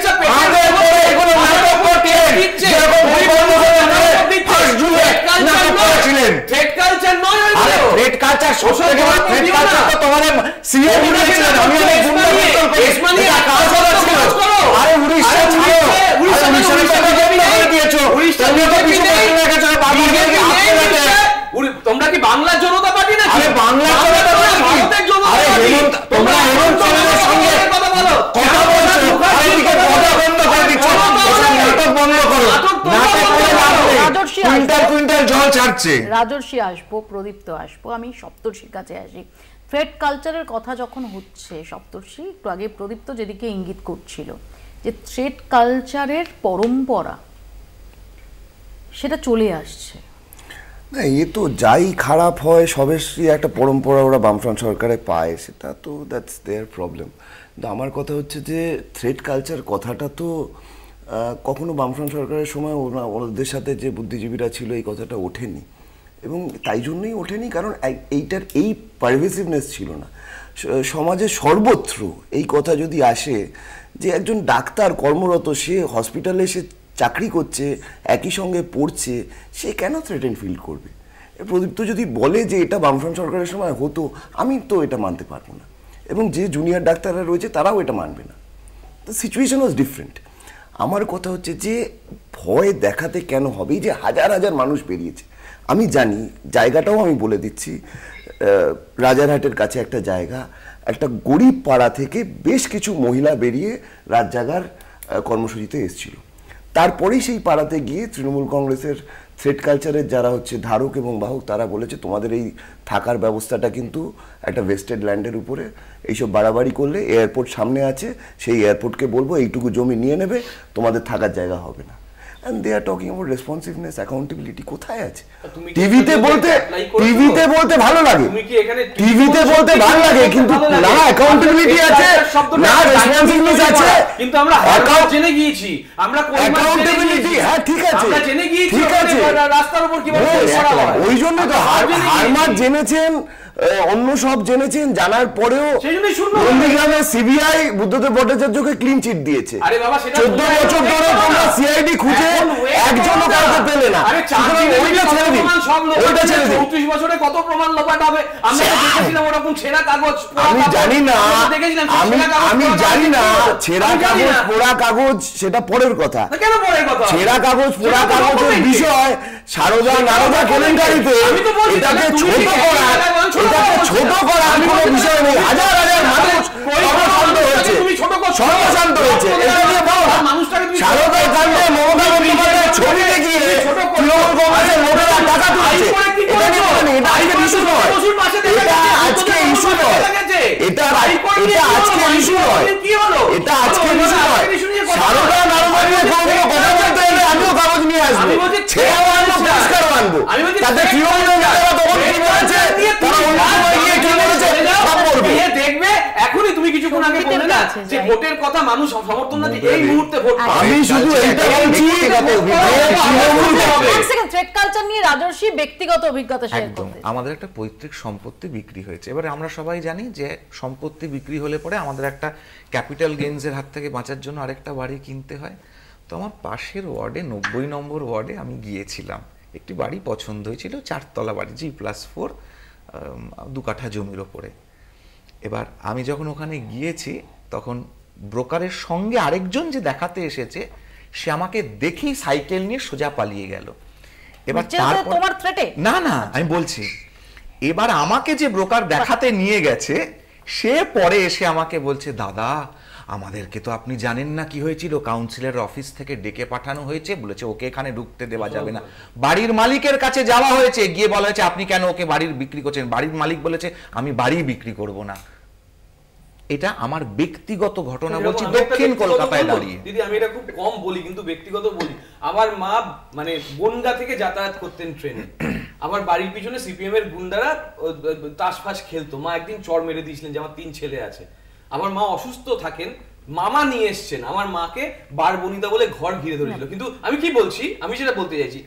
আজকে আগের পরে এগুলো নাটক করছেন, যেরকম ভূমিকম্প হয়ে ফার্স্ট জুলাই নাটক করেছিলেন। থ্রেট কালচার নয়, আরে থ্রেট কালচার সবথেকে বড় থ্রেট কালচার তো তোমাদের সিএ বলেছিলেন। আমি অনেক গুন্ডা বিতল করেছি, এটা কালচার ছিল। আরে উড়িষ্যা ছিল, উড়িষ্যার সাথে জমি করে দিয়েছো, তুমি তো কিছু করতে রেখেছো, বাংলাকে হাতে রেখে। তোমরা কি বাংলা জনতা পার্টি না? আরে বাংলা জনতা পার্টি, ভারতের জনতা আরে পার্টি। তোমরা দেখাচ্ছে। রাজর্ষি আসবো, প্রদীপ্ত আসবো, আমি সপ্তর্ষির কাছে আসি। থ্রেড কালচারের কথা যখন হচ্ছে সপ্তর্ষি, একটু আগে প্রদীপ্ত যেদিকে ইঙ্গিত করছিল যে থ্রেড কালচারের পরম্পরা সেটা চলে আসছে। না, এ তো যাই খারাপ হয় সবেরই একটা পরম্পরা ওরা বামফ্রন্ট সরকারে পায়, সেটা তো দ্যাটস দেয়ার প্রবলেম। কিন্তু আমার কথা হচ্ছে যে থ্রেড কালচার কথাটা তো কখনো বামফ্রন্ট সরকারের সময় ওদের সাথে যে বুদ্ধিজীবীরা ছিল এই কথাটা ওঠেনি, এবং তাই জন্যই ওঠেনি কারণ এইটার এই পারভেসিভনেস ছিল না সমাজে সর্বত্র। এই কথা যদি আসে যে একজন ডাক্তার কর্মরত, সে হসপিটালে সে চাকরি করছে, একই সঙ্গে পড়ছে, সে কেন থ্রেটেন ফিল করবে? প্রদীপ্ত যদি বলে যে এটা বামফ্রন্ট সরকারের সময় হতো, আমি তো এটা মানতে পারবো না, এবং যে জুনিয়র ডাক্তাররা রয়েছে তারাও এটা মানবে না। The situation was different. আমার কথা হচ্ছে যে ভয় দেখাতে কেন হবে? এই যে হাজার হাজার মানুষ বেরিয়েছে, আমি জানি জায়গাটাও আমি বলে দিচ্ছি, রাজারহাটের কাছে একটা জায়গা, একটা গরিব পাড়া থেকে বেশ কিছু মহিলা বেরিয়ে রাত জাগার কর্মসূচিতে এসেছিল। তারপরেই সেই পাড়াতে গিয়ে তৃণমূল কংগ্রেসের থ্রেড কালচারের যারা হচ্ছে ধারক এবং বাহক, তারা বলেছে তোমাদের এই থাকার ব্যবস্থাটা কিন্তু একটা ওয়েস্টেড ল্যান্ডের উপরে, এইসব বাড়াবাড়ি করলে এয়ারপোর্ট সামনে আছে, সেই এয়ারপোর্টকে বলবো এইটুকু জমি নিয়ে নেবে, তোমাদের থাকার জায়গা হবে না। And they are talking about responsiveness, accountability কোথায় আছে? টিভিতে বলতে ভালো লাগে, টিভিতে বলতে ভালো লাগে, কিন্তু না অ্যাকাউন্টেবিলিটি আছে, না রেসপন্সিবনেস আছে। কিন্তু আমরা হারমাত জেনে গিয়েছি, আমরা অ্যাকাউন্টেবিলিটি, হ্যাঁ ঠিক আছে, আমরা জেনে গিয়েছি, ঠিক আছে, রাস্তার উপর কিভাবে করা হয়, ওই জন্য তো হারমাত জেনেছেন, অন্য সব জেনেছেন, জানার পরেও নন্দীগ্রামে সিবিআই বুদ্ধদেব ভট্টাচার্যকে ক্লিন চিট দিয়েছে। 14 বছর ধরে তোমরা সিআইডি খুঁজে একজনও কাউকে পেলে না। ওইটা ছেড়ে দিন, ওইটা ছেড়ে দিন। 34 বছরে কত প্রমাণ লোপাট হবে? আমরা দেখেছিলাম ওরকম ছেঁড়া কাগজ, আমি জানি না, আমি জানি না ছেঁড়া কাগজ পোড়া কাগজ সেটা পরের কথা। কেন পরের কথা? ছেঁড়া কাগজ পোড়া কাগজের বিষয় সারদা নারদা কেলেঙ্কারিতে এটাকে ছোট করার কোনো বিষয় নেই। হাজার হাজার মানুষ সর্বশান্ত হয়েছে, সর্বশান্ত হয়েছে। এটা নিয়ে বল, সারদার কাণ্ডে মমতা বন্দ্যোপাধ্যায়ের ছবি দেখিয়ে তৃণমূল কংগ্রেসের লোকেরা টাকা তুলছে, এটা নিয়ে বলেনি। এটা আজকের ইস্যু নয়, এটা আজকে ইস্যু নয়, এটা আজকে ইস্যু নয়, এটা আজকে ইস্যু নয়। সারদা নারদা নিয়ে কোনো কথা বলতে এলে আমিও কাগজ নিয়ে আসবো, ছেড়েও আনবো, পরিষ্কারও আনবো। তাতে তৃণমূলের নেতারা তখন কি বলেছে, তারা অন্য সময় গিয়ে কি বলেছে সব বলবে। দেখবে এখনই তুমি কিছুক্ষণ আগে বললে না যে ভোটের কথা মানুষ সমর্থন না, এই মুহূর্তে ভোট। আমি শুধু এইটা বলছি, থ্রেড কালচার নিয়ে রাজর্ষি ব্যক্তিগত অভিজ্ঞতা শেয়ার করতে। আমাদের একটা পৈতৃক সম্পত্তি বিক্রি হয়েছে। এবারে আমরা সবাই জানি যে সম্পত্তি বিক্রি হলে পরে আমাদের একটা ক্যাপিটাল গেইনসের হাত থেকে বাঁচার জন্য আরেকটা বাড়ি কিনতে হয়। তো আমার পাশের ওয়ার্ডে 90 নম্বর ওয়ার্ডে আমি গিয়েছিলাম, একটি বাড়ি পছন্দ হয়েছিল, 4 তলা বাড়ি, G+4, 2 কাঠা জমির ওপরে। এবার আমি যখন ওখানে গিয়েছি তখন ব্রোকারের সঙ্গে আরেকজন যে দেখাতে এসেছে সে আমাকে দেখেই সাইকেল নিয়ে সোজা পালিয়ে গেল। এবার তোমার থ্রেটে না আমি বলছি, এবার আমাকে যে ব্রোকার দেখাতে নিয়ে গেছে সে পরে এসে আমাকে বলছে, দাদা আমাদেরকে তো আপনি জানেন না কি হয়েছিল, কাউন্সিলের অফিস থেকে ডেকে পাঠানো হয়েছে, বলেছে ওকে এখানে ঢুকতে দেওয়া যাবে না। বাড়ির মালিকের কাছে যাওয়া হয়েছে, গিয়ে বলা হয়েছে আপনি কেন ওকে বাড়ির বিক্রি করছেন? বাড়ির মালিক বলেছে আমি বাড়ি বিক্রি করব না। এটা আমার ব্যক্তিগত ঘটনা বলছি, দক্ষিণ কলকাতায় দাঁড়িয়ে। দিদি আমি এটা খুব কম বলি কিন্তু ব্যক্তিগত বলি, আমার মা মানে বনগা থেকে যাতায়াত করতেন ট্রেনে, আমার বাড়ির পিছনে সিপিএম এর গুন্ডারা তাস ফাস খেলতো, মা একদিন চড় মেরে দিয়েছিলেন যে আমার 3 ছেলে আছে। আমার মা অসুস্থ থাকেন, মামা নিয়ে এসছেন আমার মাকে বারবনিতা বলে ঘর ঘিরে ধরেছিল। কিন্তু আমি কি বলছি, আমি সেটা বলতে চাইছি,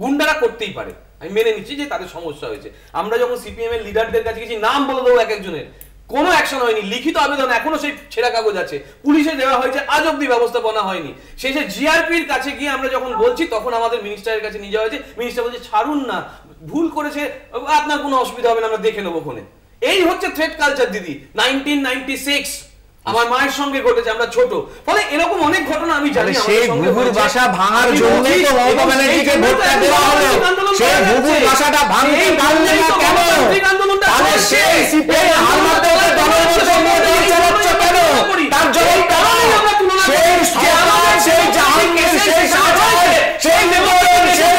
গুন্ডারা করতেই পারে, আমি মেনে নিচ্ছি যে তাদের সমস্যা হয়েছে। আমরা যখন সিপিএম এর লিডারদের কাছে গেছি, নাম বলে দেবো এক একজনের, কোনো অ্যাকশন হয়নি, লিখিত আবেদন এখনো সেই ছেঁড়া কাগজ আছে, পুলিশে দেওয়া হয়েছে, আজ অব্দি ব্যবস্থাপনা হয়নি। শেষে জিআরপির কাছে গিয়ে আমরা যখন বলছি তখন আমাদের মিনিস্টারের কাছে নিয়ে যাওয়া হয়েছে, মিনিস্টার বলছে ছাড়ুন না, ভুল করেছে, আপনার কোনো অসুবিধা হবে না, আমরা দেখে নেবো ওখানে। এই হচ্ছে থ্রেড কালচার দিদি। 1996 আমার মায়ের সঙ্গে ঘটেছে, আমরা ছোট, ফলে এরকম অনেক ঘটনা আমি জানি। সেই ঘুঘুর বাসা ভাঙার জন্য তো মমতা ব্যানার্জিকে ভোটটা দেওয়া হলো, সেই ঘুঘুর বাসাটা ভাঙতে পারলে না কেন? তাহলে সেই সিপিএম হারমাতের দলের মধ্যে মোদি চালাচ্ছে কেন? তার জবাব কেন? সেই সরকার, সেই জাহাঙ্গীর, সেই শাহজাহান, সেই নেতাদের, সেই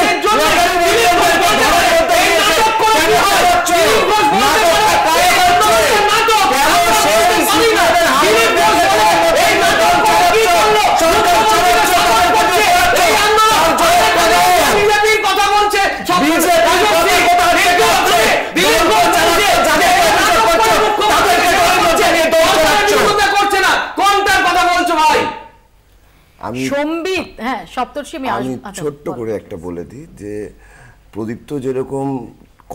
সম্বিত, হ্যাঁ সপ্তর্ষি, আমি ছোট্ট করে একটা বলে দিই যে প্রদীপ্ত যেরকম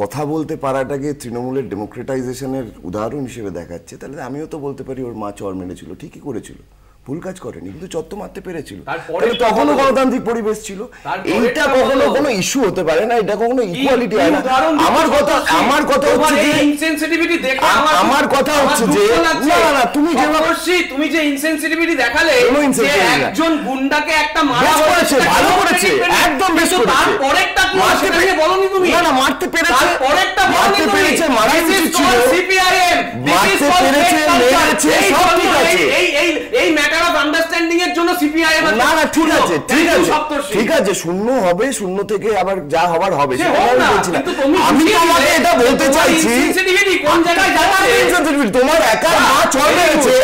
কথা বলতে পারাটাকে তৃণমূলের ডেমোক্রেটাইজেশনের উদাহরণ হিসেবে দেখাচ্ছে, তাহলে আমিও তো বলতে পারি ওর মা চর মেরেছিল, ঠিকই করেছিল, ভুল কাজ করেনি, কিন্তু চত্ব মারতে পেরেছিল, তখনও গণতান্ত্রিক পরিবেশ ছিল। এইটা কখনো কোনো ইস্যু হতে পারে না, এটা কখনো ইকুয়ালিটি হয় না। আমার কথা হচ্ছে যে আমার কথা হচ্ছে যে না তুমি তুমি যে ইনসেনসিটিভিটি দেখালে যে একজন গুন্ডাকে একটা মারা করেছে, ভালো করেছে, একদম বেশ করেছে, তারপরেরটা কি সেটা নিয়ে বলনি তুমি? না মারতে পেরেছে, তারপরেরটা বলনি তুমি? মারাই উচিত ছিল, সিপিআইএম মারতে পেরেছে, মেরেছে, সব ঠিক আছে। এই ম্যাটার অফ আন্ডারস্ট্যান্ডিং এর জন্য সিপিআইএম না ঠিক আছে শূন্য হবে, শূন্য থেকে আবার যা হবার হবে সেটা আমি বলছি না। আমি তোমাকে এটা বলতে চাইছি কোন জায়গায় যাচ্ছে, তোমার একা মা চর মেরেছে,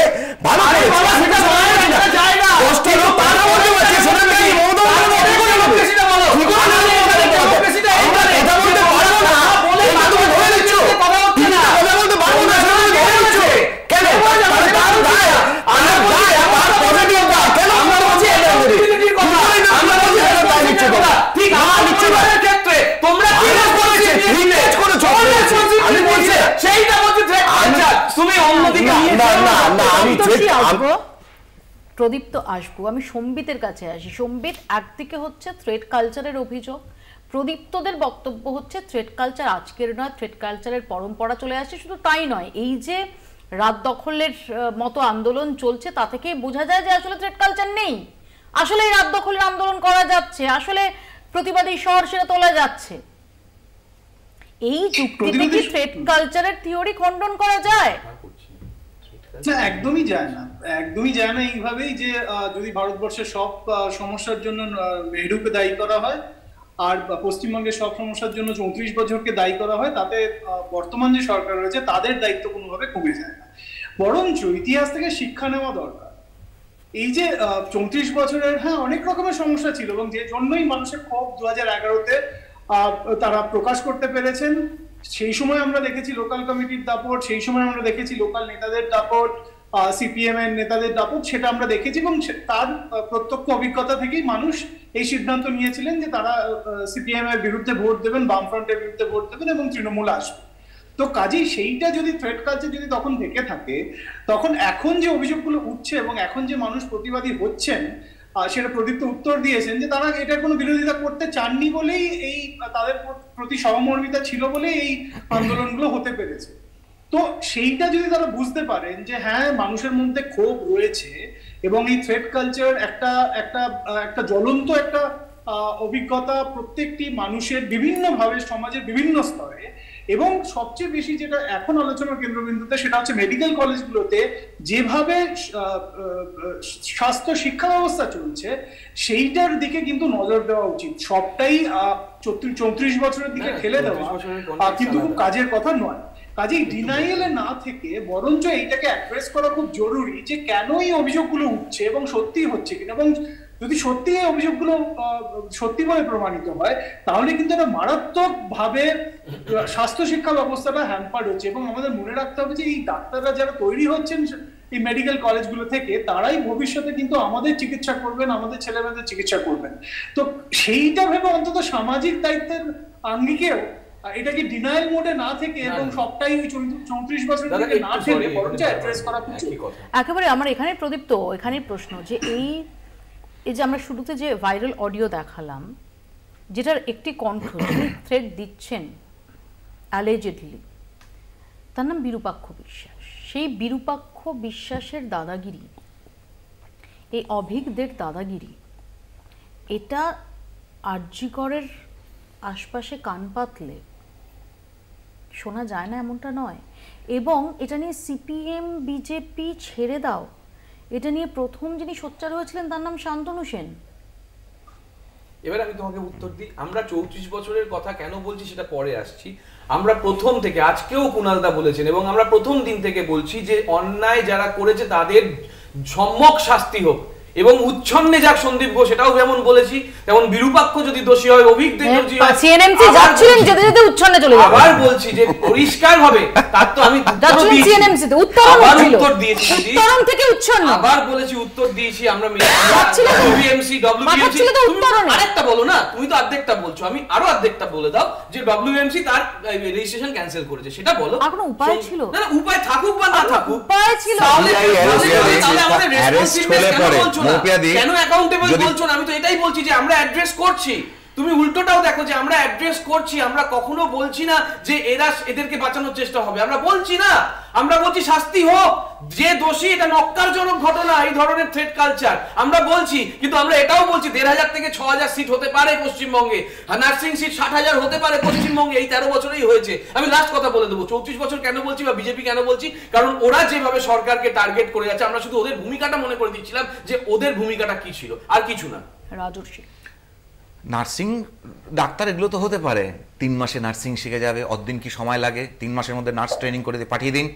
ভালো করেছে, সেটা যায় না, কষ্ট লোক তারা বলতে পারছে, সেটা নেই মমতা বন্দ্যোপাধ্যায় বলো, কি করে না কথা বলতে পারবো না, এটা তুমি ধরে নিচ্ছ, কথা বলতে পারবো না, সেটা তুমি ধরে নিচ্ছ কেন? প্রদীপ্ত আসবো, আমি সম্বিতের কাছে আসি। সম্বিত, একদিকে হচ্ছে থ্রেড কালচারের অভিযোগ, প্রদীপ্তদের বক্তব্য হচ্ছে থ্রেড কালচার আজকের নয়, থ্রেড কালচারের পরম্পরা চলে আসছে। শুধু তাই নয়, এই যে রাত দখলের মতো আন্দোলন চলছে তা থেকে বোঝা যায় যে আসলে থ্রেড কালচার নেই, আসলে এই রাত দখলের আন্দোলন করা যাচ্ছে, আসলে প্রতিবাদী শহর সেটা তোলা যাচ্ছে। এই যুক্তিতে কি থ্রেড কালচারের থিওরি খণ্ডন করা যায়? না, একদমই যায় না, একদমই যায় না। এইভাবেই যে যদি ভারতবর্ষের সব সমস্যার জন্য নেহরুকে দায়ী করা হয় আর পশ্চিমবঙ্গের সব সমস্যার জন্য 34 বছরকে দায়ী করা হয়, তাতে বর্তমান যে সরকার রয়েছে তাদের দায়িত্ব কোনোভাবে কমে যায় না, বরঞ্চ ইতিহাস থেকে শিক্ষা নেওয়া দরকার। এই যে 34 বছরের অনেক রকমের সমস্যা ছিল এবং যে জন্যই মানুষের ক্ষোভ 2011-তে তারা প্রকাশ করতে পেরেছেন। সেই সময় আমরা দেখেছি লোকাল কমিটির দাপট, সেই সময় আমরা দেখেছি লোকাল নেতাদের দাপট, সিপিএম এর নেতাদের দাপট, সেটা আমরা দেখেছি এবং তার প্রত্যক্ষ অভিজ্ঞতা থেকেই মানুষ এই সিদ্ধান্ত নিয়েছিলেন যে তারা সিপিএম এর বিরুদ্ধে ভোট দেবেন, বামফ্রন্টের বিরুদ্ধে ভোট দেবেন এবং তৃণমূল আসবে। তো কাজেই সেইটা যদি থ্রেড কালচার যদি তখন থেকে থাকে, তখন এখন যে অভিযোগগুলো উঠছে এবং এখন যে মানুষ প্রতিবাদী হচ্ছেন, সেটা প্রদীপ্ত উত্তর দিয়েছেন যে তারা এটার কোনো বিরোধিতা করতে চাননি বলেই, এই তাদের প্রতি সহমর্মিতা ছিল বলেই এই আন্দোলনগুলো হতে পেরেছে। তো সেইটা যদি তারা বুঝতে পারেন যে হ্যাঁ মানুষের মধ্যে ক্ষোভ রয়েছে এবং এই থ্রেড কালচার একটা জ্বলন্ত একটা অভিজ্ঞতা প্রত্যেকটি মানুষের বিভিন্নভাবে সমাজের বিভিন্ন স্তরে, এবং সবচেয়ে বেশি যেটা এখন আলোচনার কেন্দ্রবিন্দুতে সেটা হচ্ছে মেডিকেল কলেজগুলোতে যেভাবে স্বাস্থ্য শিক্ষা ব্যবস্থা চলছে সেইটার দিকে কিন্তু নজর দেওয়া উচিত। সবটাই 34 বছরের দিকে ঠেলে দেওয়া কিন্তু খুব কাজের কথা নয়। কাজেই ডিনাইলে না থেকে বরঞ্চ এইটাকে অ্যাড্রেস করা খুব জরুরি যে কেন এই অভিযোগগুলো উঠছে এবং সত্যি হচ্ছে কিনা, এবং যদি সত্যি এই অভিযোগগুলো সত্যি বলে প্রমাণিত হয় তাহলে কিন্তু এটা মারাত্মক ভাবে স্বাস্থ্য শিক্ষা ব্যবস্থাটা হ্যাম্পার্ড হচ্ছে। এবং আমাদের মনে রাখতে হবে যে এই ডাক্তাররা যারা তৈরি হচ্ছেন এই মেডিকেল কলেজগুলো থেকে, তারাই ভবিষ্যতে কিন্তু আমাদের চিকিৎসা করবেন, আমাদের ছেলেমেয়েদের চিকিৎসা করবেন। তো সেইটা ভেবে অন্তত সামাজিক দায়িত্বের আঙ্গিকেও এটাকে ডিনায়াল মোডে না থেকে এবং সবটাই 34 বছর থেকে না থেকে বরঞ্চ অ্যাড্রেস করা উচিত। একেবারে আমার এখানে প্রদীপ্ত, এখানে প্রশ্ন যে এই যে আমরা শুরুতে যে ভাইরাল অডিও দেখালাম, যেটার একটি কণ্ঠ যিনি থ্রেড দিচ্ছেন অ্যালিজেডলি, তার নাম বিরূপাক্ষ বিশ্বাস। সেই বিরূপাক্ষ বিশ্বাসের দাদাগিরি, এই অভিজ্ঞদের দাদাগিরি, এটা আরজিকরের আশপাশে কান পাতলে শোনা যায় না এমনটা নয়। এবং এটা নিয়ে সিপিএম বিজেপি ছেড়ে দাও, এটা নিয়ে প্রথম যিনি সোচ্চার হয়েছিলেন তার নাম শান্তনু সেন। এবার আমি তোমাকে উত্তর দিই, আমরা 34 বছরের কথা কেন বলছি সেটা পরে আসছি। আমরা প্রথম থেকে, আজকেও কুণালদা বলেছেন এবং আমরা প্রথম দিন থেকে বলছি যে অন্যায় যারা করেছে তাদের সম্যক শাস্তি হোক, এবং উচ্ছন্নে যাক সন্দীপ ঘোষ, এটাও যেমন বলেছি, তেমন বিরূপাক্ষ যদি দোষী হয়, অভিজ্ঞ দোষী হয়, সিএনএমসি যাচ্ছিলেন যেতে যেতে উচ্ছন্নে চলে যাবেন। আবার বলছি যে পরিষ্কার হবে, তার তো আমি যাচ্ছিলেন সিএনএমসি তে, উত্তরণ হচ্ছিল, উত্তর দিয়েছি, উত্তরণ থেকে উচ্ছন্ন, আবার বলেছি উত্তর দিয়েছি আমরা WBMC আরেকটা বলো না, তুমি তো অর্ধেকটা বলছো, আমি আরো অর্ধেকটা বলে দাও যে WBMC তার রেজিস্ট্রেশন ক্যান্সেল করেছে, সেটা বলো। আর কোনো উপায় ছিল না? না, উপায় থাকুক বা না থাকুক, উপায় ছিল। তাহলে আমাদের রেসপন্সিবল কেন বলছো না, কেন অ্যাকাউন্টেবল বলছো না? আমি তো এটাই বলছি যে আমরা অ্যাড্রেস করছি, তুমি উল্টোটাও দেখো যে আমরা অ্যাড্রেস করছি, আমরা কখনো বলছি না যে এদেরকে বাঁচানোর চেষ্টা হবে, আমরা বলছি না, আমরা বলছি শাস্তি হোক, যে দোষী, এটা নক্কারজনক ঘটনা এই ধরনের থ্রেট কালচার, আমরা বলছি। কিন্তু আমরা এটাও বলছি ১৫০০ থেকে ৬০০০ সিট হতে পারে পশ্চিমবঙ্গে, নার্সিং সিট ৬০,০০০ হতে পারে পশ্চিমবঙ্গে, এই ১৩ বছরেই হয়েছে। আমি লাস্ট কথা বলে দেবো, ৩৪ বছর কেন বলছি বা বিজেপি কেন বলছি, কারণ ওরা যেভাবে সরকারকে টার্গেট করে যাচ্ছে, আমরা শুধু ওদের ভূমিকাটা মনে করে দিচ্ছিলাম যে ওদের ভূমিকাটা কি ছিল, আর কিছু না। রাজর্ষি, নার্সিং ডাক্তার এগুলো তো হতে পারে, 3 মাসে নার্সিং শিখে যাবে, অতদিন কি সময় লাগে, 3 মাসের মধ্যে নার্স ট্রেনিং করে পাঠিয়ে দিন।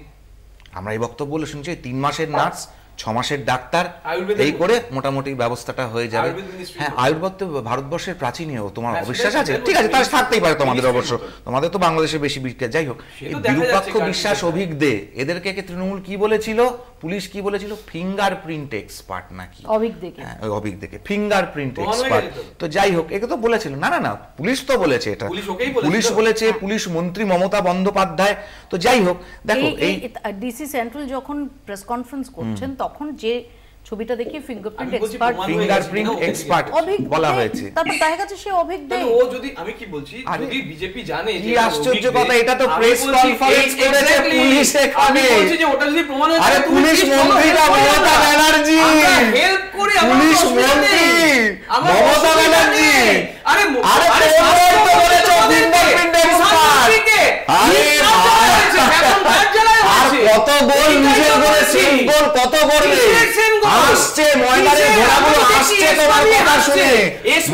আমরা এই বক্তব্য বলে শুনছি 3 মাসের নার্স, 6 মাসের ডাক্তার, এই করে মোটামুটি ব্যবস্থাটা হয়ে যাবে। হ্যাঁ, আয়ুর্বেদ তো ভারতবর্ষের প্রাচীনীয়, তোমার অবিশ্বাস আছে? ঠিক আছে, তার থাকতেই পারে তোমাদের, অবশ্য তোমাদের তো বাংলাদেশে বেশি বিখ্যাত। যাই হোক, বিরূপাক্ষ বিশ্বাস, অভিজ্ঞ, এদেরকে তৃণমূল কি বলেছিল, পুলিশ কি বলেছিল, ফিঙ্গারপ্রিন্ট এক্সপার্ট নাকি, অভিজ্ঞকে ফিঙ্গারপ্রিন্ট এক্সপার্ট। তো যাই হোক, একে তো বলেছিল, না না না, পুলিশ তো বলেছে, এটা পুলিশ বলেছে, পুলিশ মন্ত্রী মমতা বন্দ্যোপাধ্যায়। তো যাই হোক, দেখো এই ডিসি সেন্ট্রাল যখন প্রেস কনফারেন্স করছেন তখন যে ছবিটা দেখি ফিঙ্গারপ্রিন্ট এক্সপার্ট বলা হয়েছে, তারপর দেখা গেছে সে অভিজ্ঞ। ও যদি, আমি কি বলছি, যদি বিজেপি জানে যে আশ্চর্য কথা, এটা তো প্রেস কনফারেন্স করেছে পুলিশ, এখানে আমি বলছি যে ওটা যদি প্রমাণ হয়, আরে পুলিশ মন্ত্রীটা মমতা ব্যানার্জি, হেল্প করে পুলিশ মন্ত্রী মমতা ব্যানার্জি, আরে তো বলেছে ফিঙ্গারপ্রিন্ট এক্সপার্ট। আরে কত গোল নিজের করে, সিম্বল কত করবে, আসছে ময়দানের ঘোড়াগুলো, আসছে তোমার কথা শুনে,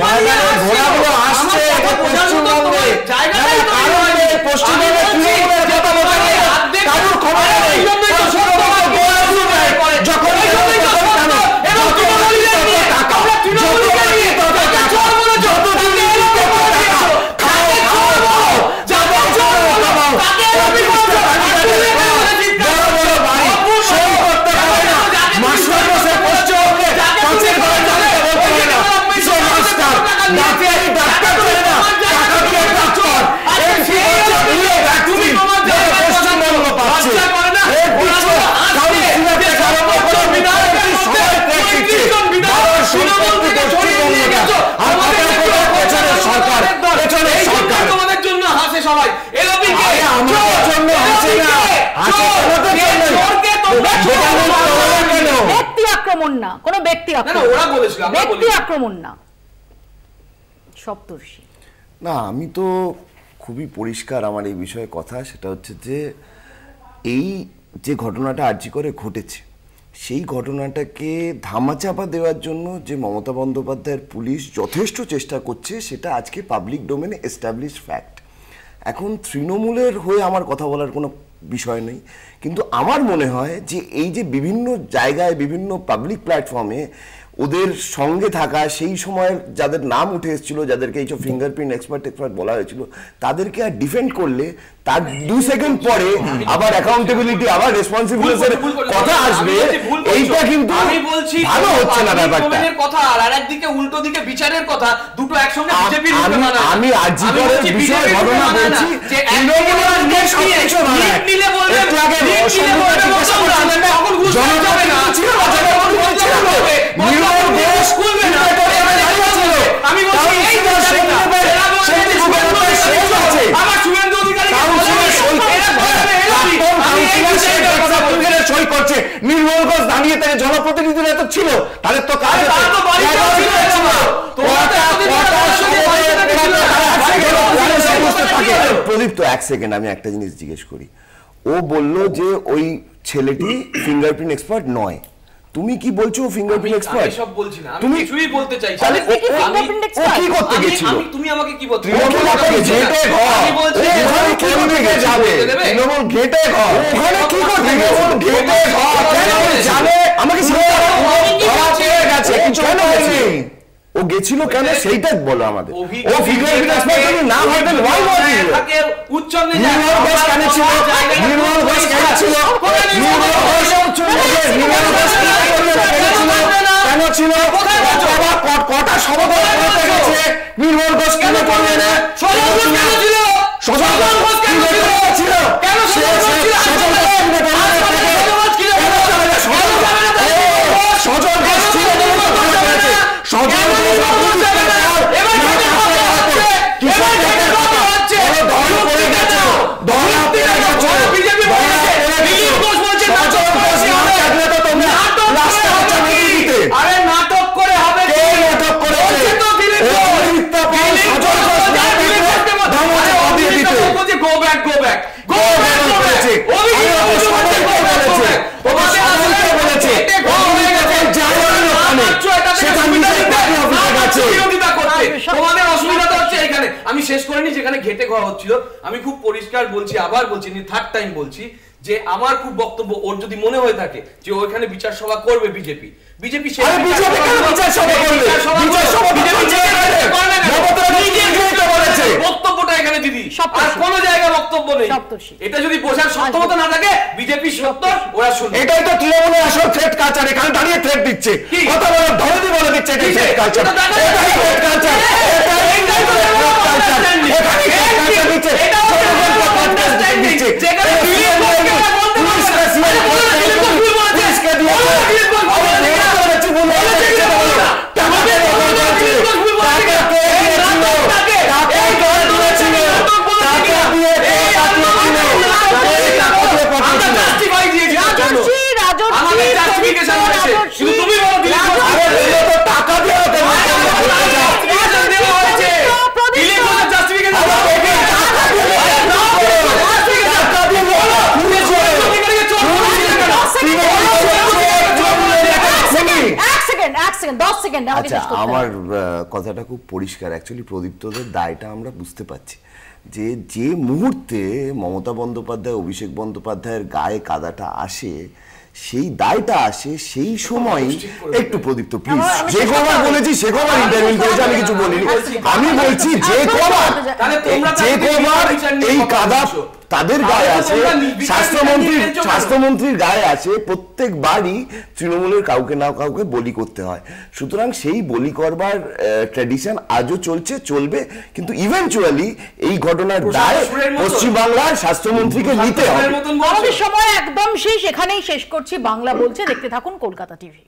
ময়দানের ঘোড়াগুলো আসছে পশ্চিমবঙ্গে, কারণ পশ্চিমবঙ্গে তৃণমূলের কথা বলা কারোর খবর নেই, যখন না, আমি তো খুবই পরিষ্কার আমার এই বিষয়ে কথা, সেটা হচ্ছে যে এই যে ঘটনাটা আরজি করে ঘটেছে, সেই ঘটনাটাকে ধামাচাপা দেওয়ার জন্য যে মমতা বন্দ্যোপাধ্যায়ের পুলিশ যথেষ্ট চেষ্টা করছে, সেটা আজকে পাবলিক ডোমেনে এস্টাবলিশ ফ্যাক্ট। এখন তৃণমূলের হয়ে আমার কথা বলার কোনো বিষয় নেই, কিন্তু আমার মনে হয় যে এই যে বিভিন্ন জায়গায় বিভিন্ন পাবলিক প্ল্যাটফর্মে ওদের সঙ্গে থাকা, সেই সময়ের যাদের নাম উঠে এসেছিল, যাদেরকে এইসব ফিঙ্গারপ্রিন্ট এক্সপার্ট বলা হয়েছিল, তাদেরকে আর ডিফেন্ড করলে তার 2 সেকেন্ড পরে আবার অ্যাকাউন্টেবিলিটি, আবার রেসপন্সিবিলিটির কথা আসবে, এইটা কিন্তু ভালো হচ্ছে না ব্যাপারটা। আর একদিকে উল্টো দিকে বিচারের কথা, দুটো একসঙ্গে বিজেপির মুখে মানা। আমি আরজি করের বিষয়ে ঘটনা বলছি, তৃণমূলের নেট কিছু না, নিলে বলবে জনগণ ছিল না, জনগণ বলছিল আমি বলছি সই করছে, নির্মল ঘোষ দাঁড়িয়ে থেকে জনপ্রতিনিধিরা তো ছিল, তাদের তো কাজ প্রদীপ। তো 1 সেকেন্ড আমি একটা জিনিস জিজ্ঞেস করি, ও বলল যে ওই ছেলেটি ফিঙ্গারপ্রিন্ট এক্সপার্ট নয়, তুমি কি বলছো ফিঙ্গারপ্রিন্ট এক্সপার্ট? আমি সব বলছি না, আমি কিছুই বলতে চাইছি না। ও কি করতে গেছিল? তুমি আমাকে কি বলছো? আমি বলছি ওখানে কি করতে যাবে? তৃণমূল গেটে ঘর, ওখানে কি করতে গেছে? গেটে ঘর কেন জানে? আমাকে গেছিল কেন সেইটা বলো আমাদের। ও ফিগার না হয় দেন ওয়াই থাকে উচ্চনে যায় নির্মল ঘোষ কেন ছিল, নির্মল ঘোষ কেন ছিল, নির্মল ঘোষ কেন ছিল, কটা সমাধান করতে গেছে নির্মল ঘোষ কেন করবে না, সজল ঘোষ কেন ছিল, সজল ঘোষ কেন ছিল, কেন সজল ঘোষ ছিল, সজল ঘোষ ছিল, সজল আমি শেষ করিনি যেখানে ঘেটে ঘা হচ্ছিল। আমি খুব পরিষ্কার বলছি, আবার বলছি, থার্ড টাইম বলছি যে আমার খুব বক্তব্য, ওর যদি মনে হয়ে থাকে যে ওইখানে বিচার সভা করবে বিজেপি, বিজেপি বক্তব্যটা এখানে দিদি আর কোনো জায়গায় বক্তব্য নেই। এটা যদি বোঝার সক্ষমতা না থাকে বিজেপি সত্য ওরা শুনে। এটাই তো তৃণমূলের আসল থ্রেট কালচার, এখানে দাঁড়িয়ে থ্রেট দিচ্ছে, কথা বলে ধরে দিয়ে বলে দিচ্ছে এটাই থ্রেট কালচার, এটাই থ্রেট কালচার, এটাই তো থ্রেট কালচার, এখানে কালচার দিচ্ছে, আচ্ছা আমার কথাটা খুব পরিষ্কার। অ্যাকচুয়ালি প্রদীপ্তদের দায়টা আমরা বুঝতে পারছি যে যে মুহূর্তে মমতা বন্দ্যোপাধ্যায় অভিষেক বন্দ্যোপাধ্যায়ের গায়ে কাদাটা আসে, সেই দায়টা আসে সেই সময়। একটু প্রদীপ্ত প্লিজ, যে কবার বলেছি সে কবার ইন্টারভিউ করেছি, আমি কিছু বলিনি। আমি বলছি যে কবার এই কাদা তাদের গায়ে আছে, স্বাস্থ্যমন্ত্রীর গায়ে আছে, প্রত্যেকবারই তৃণমূলের কাউকে না কাউকে বলি করতে হয়। সুতরাং সেই বলি করবার ট্র্যাডিশন আজও চলছে, চলবে, কিন্তু ইভেন্চুয়ালি এই ঘটনার দায় পশ্চিমবাংলার স্বাস্থ্যমন্ত্রীকে নিতে হবে। সময় একদম শেষ, এখানেই শেষ করছি। বাংলা বলছে, দেখতে থাকুন কলকাতা টিভি।